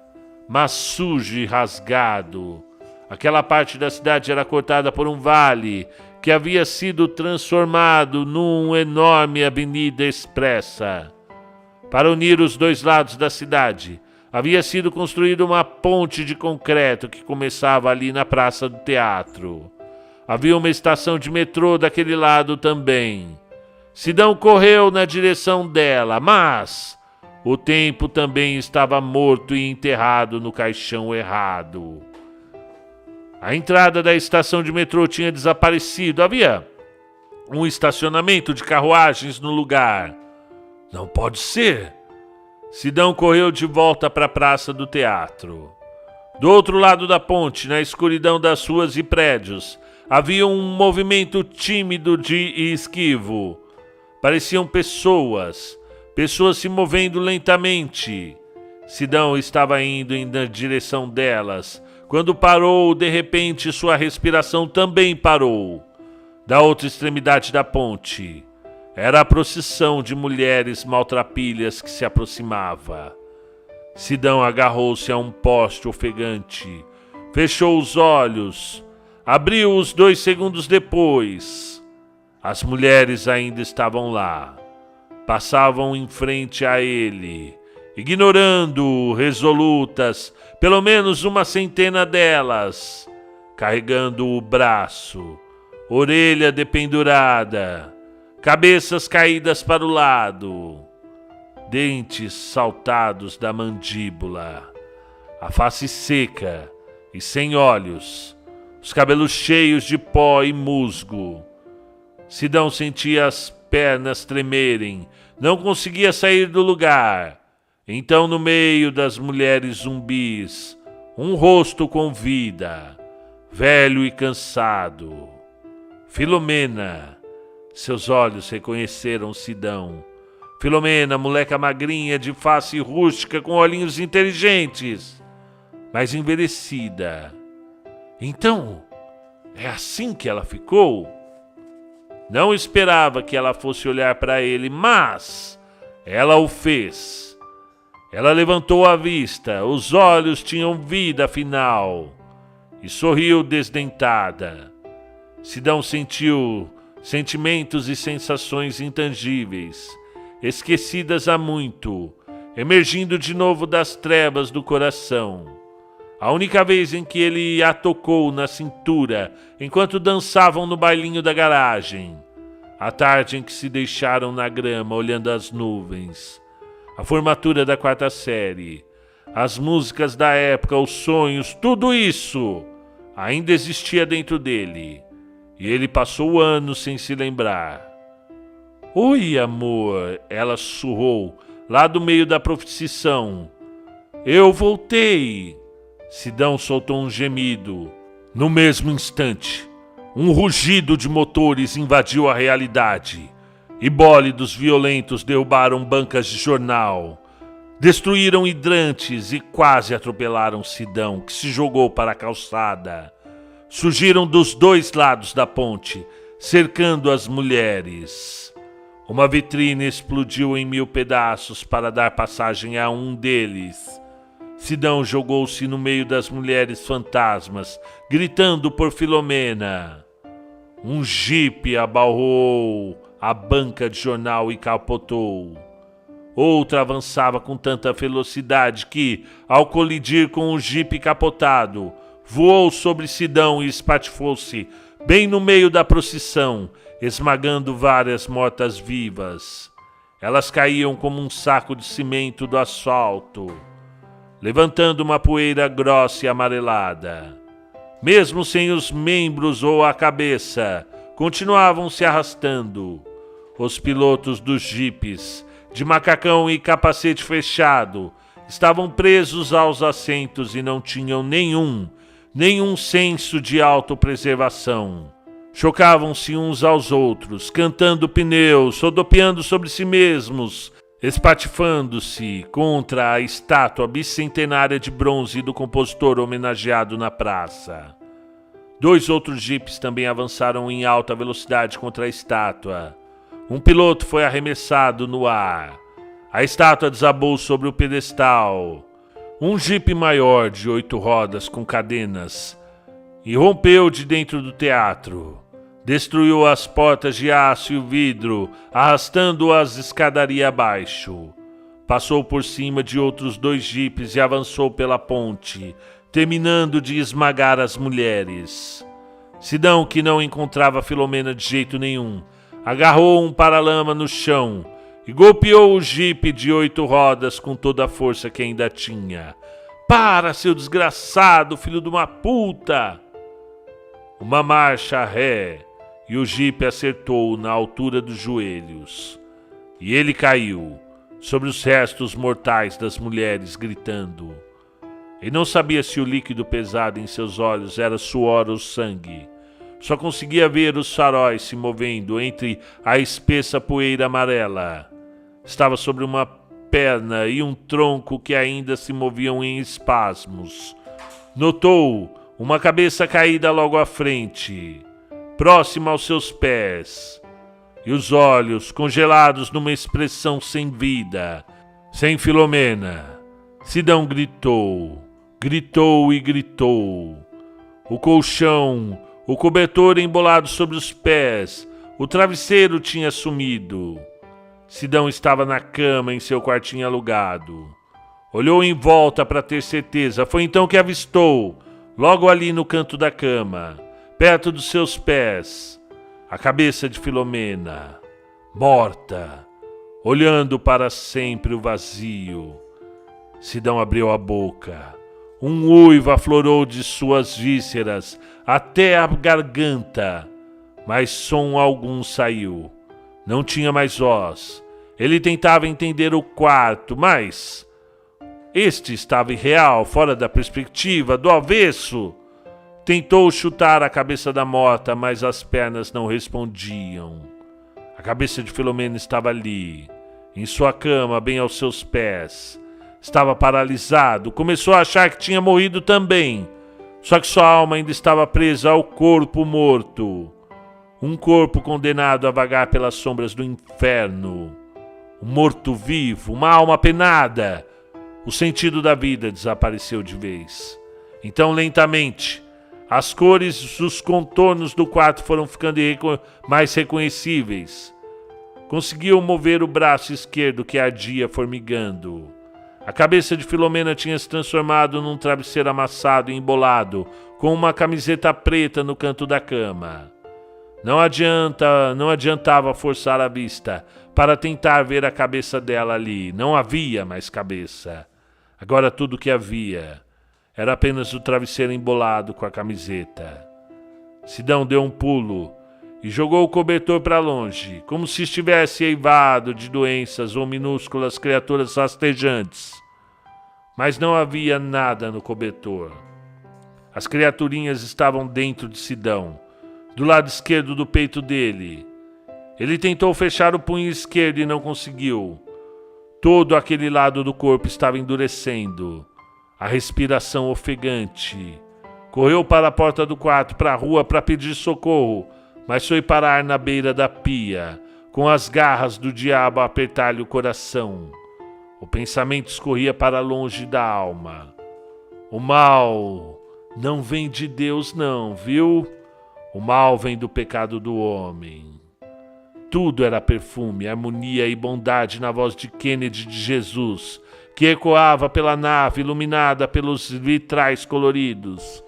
mas sujo e rasgado. Aquela parte da cidade era cortada por um vale que havia sido transformado numa enorme avenida expressa. Para unir os 2 lados da cidade, havia sido construída uma ponte de concreto que começava ali na praça do teatro. Havia uma estação de metrô daquele lado também. Sidão correu na direção dela, mas o tempo também estava morto e enterrado no caixão errado. A entrada da estação de metrô tinha desaparecido. Havia um estacionamento de carruagens no lugar. Não pode ser. Sidão correu de volta para a praça do teatro. Do outro lado da ponte, na escuridão das ruas e prédios, havia um movimento tímido e esquivo. Pareciam pessoas se movendo lentamente. Sidão estava indo na direção delas, quando parou, de repente sua respiração também parou. Da outra extremidade da ponte, era a procissão de mulheres maltrapilhas que se aproximava. Sidão agarrou-se a um poste ofegante, fechou os olhos, abriu-os 2 segundos depois. As mulheres ainda estavam lá, passavam em frente a ele, ignorando-o, resolutas, pelo menos uma centena delas, carregando o braço, orelha dependurada, cabeças caídas para o lado, dentes saltados da mandíbula, a face seca e sem olhos, os cabelos cheios de pó e musgo. Sidão sentia as pernas tremerem, não conseguia sair do lugar. Então, no meio das mulheres zumbis, um rosto com vida, velho e cansado. Filomena. Seus olhos reconheceram Sidão. Filomena, moleca magrinha de face rústica com olhinhos inteligentes, mas envelhecida. Então, é assim que ela ficou? Não esperava que ela fosse olhar para ele, mas ela o fez. Ela levantou a vista, os olhos tinham vida afinal, e sorriu desdentada. Sidão sentiu sentimentos e sensações intangíveis, esquecidas há muito, emergindo de novo das trevas do coração. A única vez em que ele a tocou na cintura enquanto dançavam no bailinho da garagem. A tarde em que se deixaram na grama olhando as nuvens. A formatura da 4ª série. As músicas da época, os sonhos, tudo isso ainda existia dentro dele. E ele passou anos sem se lembrar. Oi, amor, ela sussurrou, lá do meio da procissão. Eu voltei. Sidão soltou um gemido. No mesmo instante, um rugido de motores invadiu a realidade e bólidos violentos derrubaram bancas de jornal, destruíram hidrantes e quase atropelaram Sidão, que se jogou para a calçada. Surgiram dos dois lados da ponte, cercando as mulheres. Uma vitrine explodiu em 1000 pedaços para dar passagem a um deles. Sidão jogou-se no meio das mulheres fantasmas, gritando por Filomena. Um jipe abalroou a banca de jornal e capotou. Outra avançava com tanta velocidade que, ao colidir com o jipe capotado, voou sobre Sidão e espatifou-se bem no meio da procissão, esmagando várias mortas-vivas. Elas caíam como um saco de cimento do asfalto, levantando uma poeira grossa e amarelada. Mesmo sem os membros ou a cabeça, continuavam se arrastando. Os pilotos dos jipes, de macacão e capacete fechado, estavam presos aos assentos e não tinham nenhum senso de autopreservação. Chocavam-se uns aos outros, cantando pneus, rodopiando sobre si mesmos, espatifando-se contra a estátua bicentenária de bronze do compositor homenageado na praça. 2 outros jipes também avançaram em alta velocidade contra a estátua. Um piloto foi arremessado no ar. A estátua desabou sobre o pedestal. Um jipe maior de 8 rodas com cadenas irrompeu de dentro do teatro. Destruiu as portas de aço e o vidro, arrastando-as escadaria abaixo. Passou por cima de outros 2 jipes e avançou pela ponte, terminando de esmagar as mulheres. Sidão, que não encontrava Filomena de jeito nenhum, agarrou um paralama no chão e golpeou o jipe de 8 rodas com toda a força que ainda tinha. Para, seu desgraçado, filho de uma puta! Uma marcha ré, e o jipe acertou na altura dos joelhos. E ele caiu sobre os restos mortais das mulheres, gritando. Ele não sabia se o líquido pesado em seus olhos era suor ou sangue. Só conseguia ver os faróis se movendo entre a espessa poeira amarela. Estava sobre uma perna e um tronco que ainda se moviam em espasmos. Notou uma cabeça caída logo à frente, próxima aos seus pés, e os olhos congelados numa expressão sem vida, sem Filomena. Sidão gritou e gritou. O colchão, o cobertor embolado sobre os pés, o travesseiro tinha sumido. Sidão estava na cama em seu quartinho alugado. Olhou em volta para ter certeza. Foi então que avistou, logo ali no canto da cama, perto dos seus pés, a cabeça de Filomena, morta, olhando para sempre o vazio. Sidão abriu a boca. Um uivo aflorou de suas vísceras até a garganta, mas som algum saiu. Não tinha mais voz. Ele tentava entender o quarto, mas este estava irreal, fora da perspectiva, do avesso. Tentou chutar a cabeça da morta, mas as pernas não respondiam. A cabeça de Filomena estava ali, em sua cama, bem aos seus pés. Estava paralisado, começou a achar que tinha morrido também. Só que sua alma ainda estava presa ao corpo morto. Um corpo condenado a vagar pelas sombras do inferno. Um morto-vivo, uma alma penada. O sentido da vida desapareceu de vez. Então, lentamente, as cores, os contornos do quarto foram ficando mais reconhecíveis. Conseguiu mover o braço esquerdo que ardia formigando. A cabeça de Filomena tinha se transformado num travesseiro amassado e embolado, com uma camiseta preta no canto da cama. Não adiantava forçar a vista para tentar ver a cabeça dela ali. Não havia mais cabeça. Agora tudo o que havia era apenas o travesseiro embolado com a camiseta. Sidão deu um pulo e jogou o cobertor para longe, como se estivesse eivado de doenças ou minúsculas criaturas rastejantes. Mas não havia nada no cobertor. As criaturinhas estavam dentro de Sidão, do lado esquerdo do peito dele. Ele tentou fechar o punho esquerdo e não conseguiu. Todo aquele lado do corpo estava endurecendo. A respiração ofegante. Correu para a porta do quarto, para a rua, para pedir socorro, mas foi parar na beira da pia, com as garras do diabo a apertar-lhe o coração. O pensamento escorria para longe da alma. O mal não vem de Deus não, viu? O mal vem do pecado do homem. Tudo era perfume, harmonia e bondade na voz de Kennedy de Jesus, que ecoava pela nave iluminada pelos vitrais coloridos.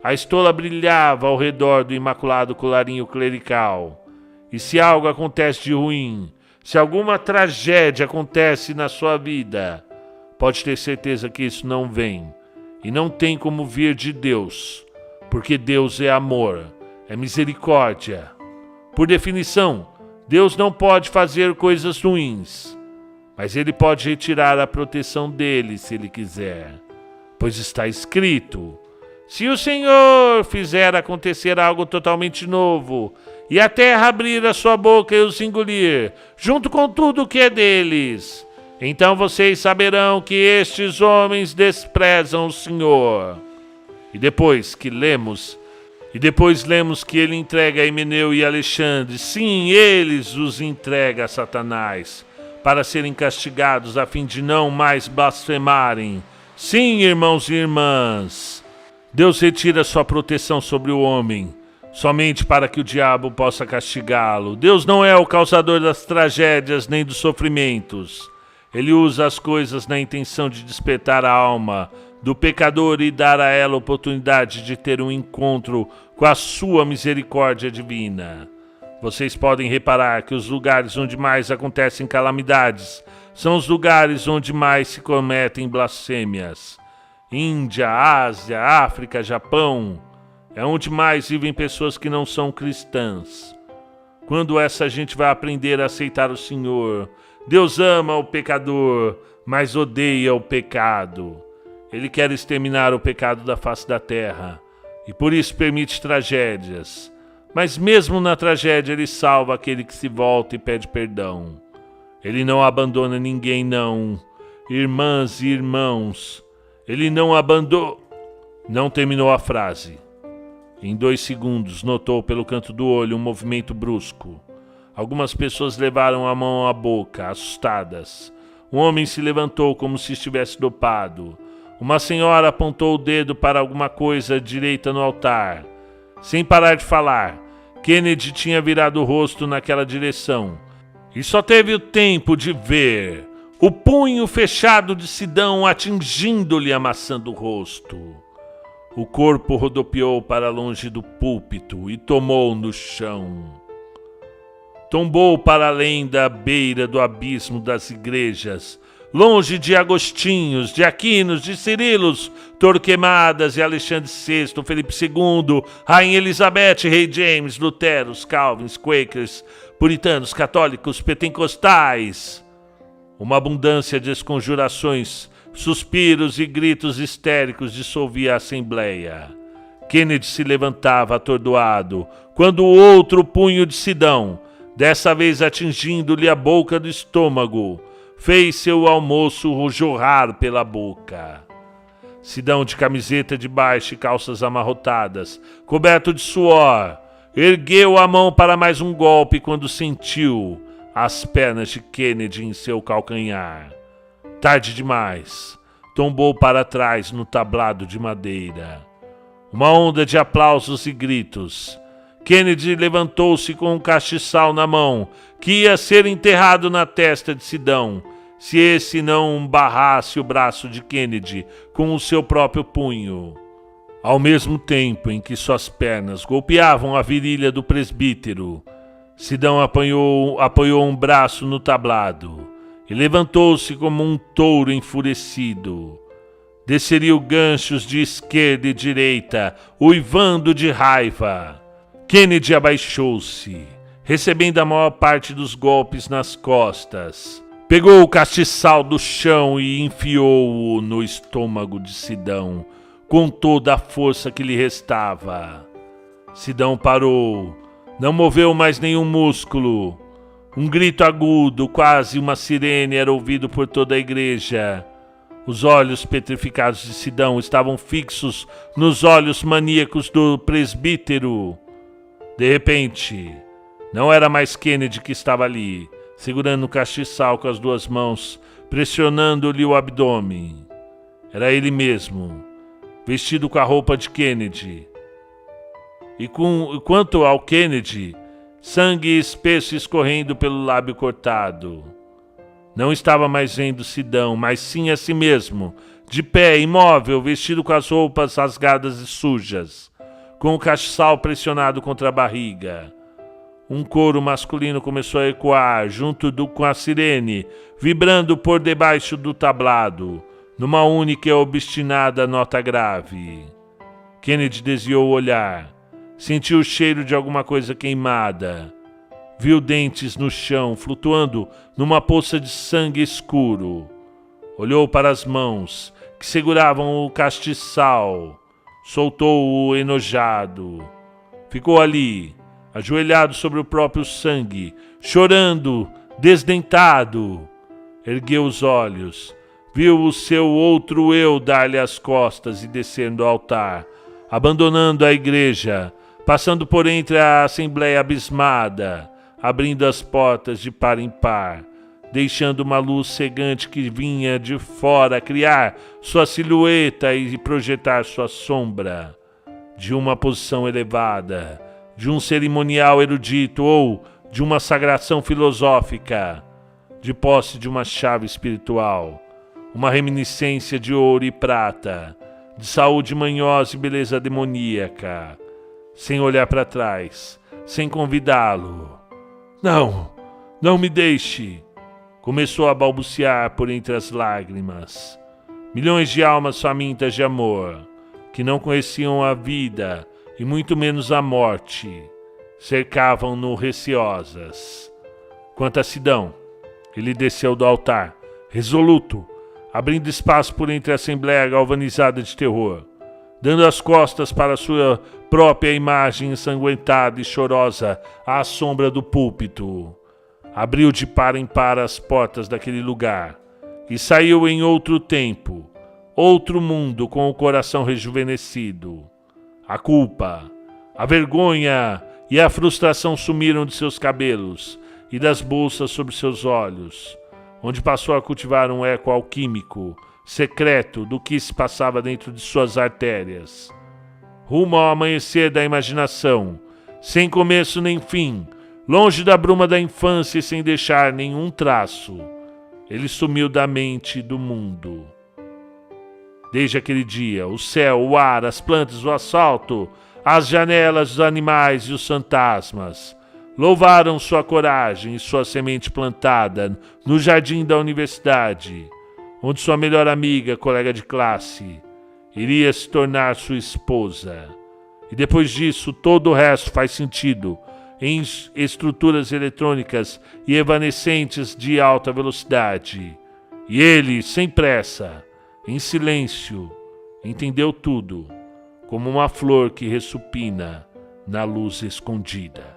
A estola brilhava ao redor do imaculado colarinho clerical. E se algo acontece de ruim, se alguma tragédia acontece na sua vida, pode ter certeza que isso não vem e não tem como vir de Deus, porque Deus é amor, é misericórdia. Por definição, Deus não pode fazer coisas ruins, mas Ele pode retirar a proteção dele se Ele quiser, pois está escrito: se o Senhor fizer acontecer algo totalmente novo, e a terra abrir a sua boca e os engolir, junto com tudo que é deles, então vocês saberão que estes homens desprezam o Senhor. E depois lemos que ele entrega a Himeneu e Alexandre. Sim, eles os entrega a Satanás, para serem castigados a fim de não mais blasfemarem. Sim, irmãos e irmãs, Deus retira sua proteção sobre o homem, somente para que o diabo possa castigá-lo. Deus não é o causador das tragédias nem dos sofrimentos. Ele usa as coisas na intenção de despertar a alma do pecador e dar a ela a oportunidade de ter um encontro com a sua misericórdia divina. Vocês podem reparar que os lugares onde mais acontecem calamidades são os lugares onde mais se cometem blasfêmias. Índia, Ásia, África, Japão, é onde mais vivem pessoas que não são cristãs. Quando essa gente vai aprender a aceitar o Senhor? Deus ama o pecador, mas odeia o pecado. Ele quer exterminar o pecado da face da terra, e por isso permite tragédias. Mas mesmo na tragédia ele salva aquele que se volta e pede perdão. Ele não abandona ninguém, não. Irmãs e irmãos, ele não abandonou. Não terminou a frase. Em 2 segundos, notou pelo canto do olho um movimento brusco. Algumas pessoas levaram a mão à boca, assustadas. Um homem se levantou como se estivesse dopado. Uma senhora apontou o dedo para alguma coisa à direita no altar. Sem parar de falar, Kennedy tinha virado o rosto naquela direção e só teve o tempo de ver o punho fechado de Sidão atingindo-lhe a maçã do rosto. O corpo rodopiou para longe do púlpito e tomou no chão. Tombou para além da beira do abismo das igrejas, longe de Agostinhos, de Aquinos, de Cirilos, Torquemadas e Alexandre VI, Felipe II, Rainha Elizabeth, Rei James, Luteros, Calvins, Quakers, puritanos, católicos, pentecostais. Uma abundância de esconjurações, suspiros e gritos histéricos dissolvia a assembleia. Kennedy se levantava atordoado, quando o outro punho de Sidão, dessa vez atingindo-lhe a boca do estômago, fez seu almoço jorrar pela boca. Sidão, de camiseta de baixo e calças amarrotadas, coberto de suor, ergueu a mão para mais um golpe quando sentiu as pernas de Kennedy em seu calcanhar. Tarde demais, tombou para trás no tablado de madeira. Uma onda de aplausos e gritos. Kennedy levantou-se com um castiçal na mão, que ia ser enterrado na testa de Sidão, se esse não barrasse o braço de Kennedy com o seu próprio punho. Ao mesmo tempo em que suas pernas golpeavam a virilha do presbítero, Sidão apoiou um braço no tablado e levantou-se como um touro enfurecido. Desferiu ganchos de esquerda e direita, uivando de raiva. Kennedy abaixou-se, recebendo a maior parte dos golpes nas costas. Pegou o castiçal do chão e enfiou-o no estômago de Sidão, com toda a força que lhe restava. Sidão parou, não moveu mais nenhum músculo. Um grito agudo, quase uma sirene, era ouvido por toda a igreja. Os olhos petrificados de Sidão estavam fixos nos olhos maníacos do presbítero. De repente, não era mais Kennedy que estava ali, segurando o castiçal com as duas mãos, pressionando-lhe o abdômen. Era ele mesmo, vestido com a roupa de Kennedy. E quanto ao Kennedy, sangue espesso escorrendo pelo lábio cortado. Não estava mais vendo Sidão, mas sim a si mesmo, de pé, imóvel, vestido com as roupas rasgadas e sujas, com o castiçal pressionado contra a barriga. Um coro masculino começou a ecoar, junto com a sirene, vibrando por debaixo do tablado, numa única e obstinada nota grave. Kennedy desviou o olhar, sentiu o cheiro de alguma coisa queimada. Viu dentes no chão, flutuando numa poça de sangue escuro. Olhou para as mãos, que seguravam o castiçal. Soltou-o enojado. Ficou ali, ajoelhado sobre o próprio sangue, chorando, desdentado. Ergueu os olhos, viu o seu outro eu dar-lhe as costas e descer do altar, abandonando a igreja, passando por entre a assembleia abismada, abrindo as portas de par em par, deixando uma luz cegante que vinha de fora criar sua silhueta e projetar sua sombra. De uma posição elevada, de um cerimonial erudito ou de uma sagração filosófica, de posse de uma chave espiritual, uma reminiscência de ouro e prata, de saúde manhosa e beleza demoníaca, sem olhar para trás, sem convidá-lo. Não, não me deixe! Começou a balbuciar por entre as lágrimas. Milhões de almas famintas de amor, que não conheciam a vida e muito menos a morte, cercavam-no receosas. Quanto a Sidão, ele desceu do altar, resoluto, abrindo espaço por entre a assembleia galvanizada de terror, dando as costas para sua própria imagem ensanguentada e chorosa à sombra do púlpito. Abriu de par em par as portas daquele lugar e saiu em outro tempo, outro mundo com o coração rejuvenescido. A culpa, a vergonha e a frustração sumiram de seus cabelos e das bolsas sobre seus olhos, onde passou a cultivar um eco alquímico, secreto do que se passava dentro de suas artérias. Rumo ao amanhecer da imaginação, sem começo nem fim, longe da bruma da infância e sem deixar nenhum traço, ele sumiu da mente e do mundo. Desde aquele dia, o céu, o ar, as plantas, o asfalto, as janelas, os animais e os fantasmas louvaram sua coragem e sua semente plantada no jardim da universidade, onde sua melhor amiga, colega de classe, iria se tornar sua esposa. E depois disso, todo o resto faz sentido em estruturas eletrônicas e evanescentes de alta velocidade. E ele, sem pressa, em silêncio, entendeu tudo, como uma flor que ressupina na luz escondida.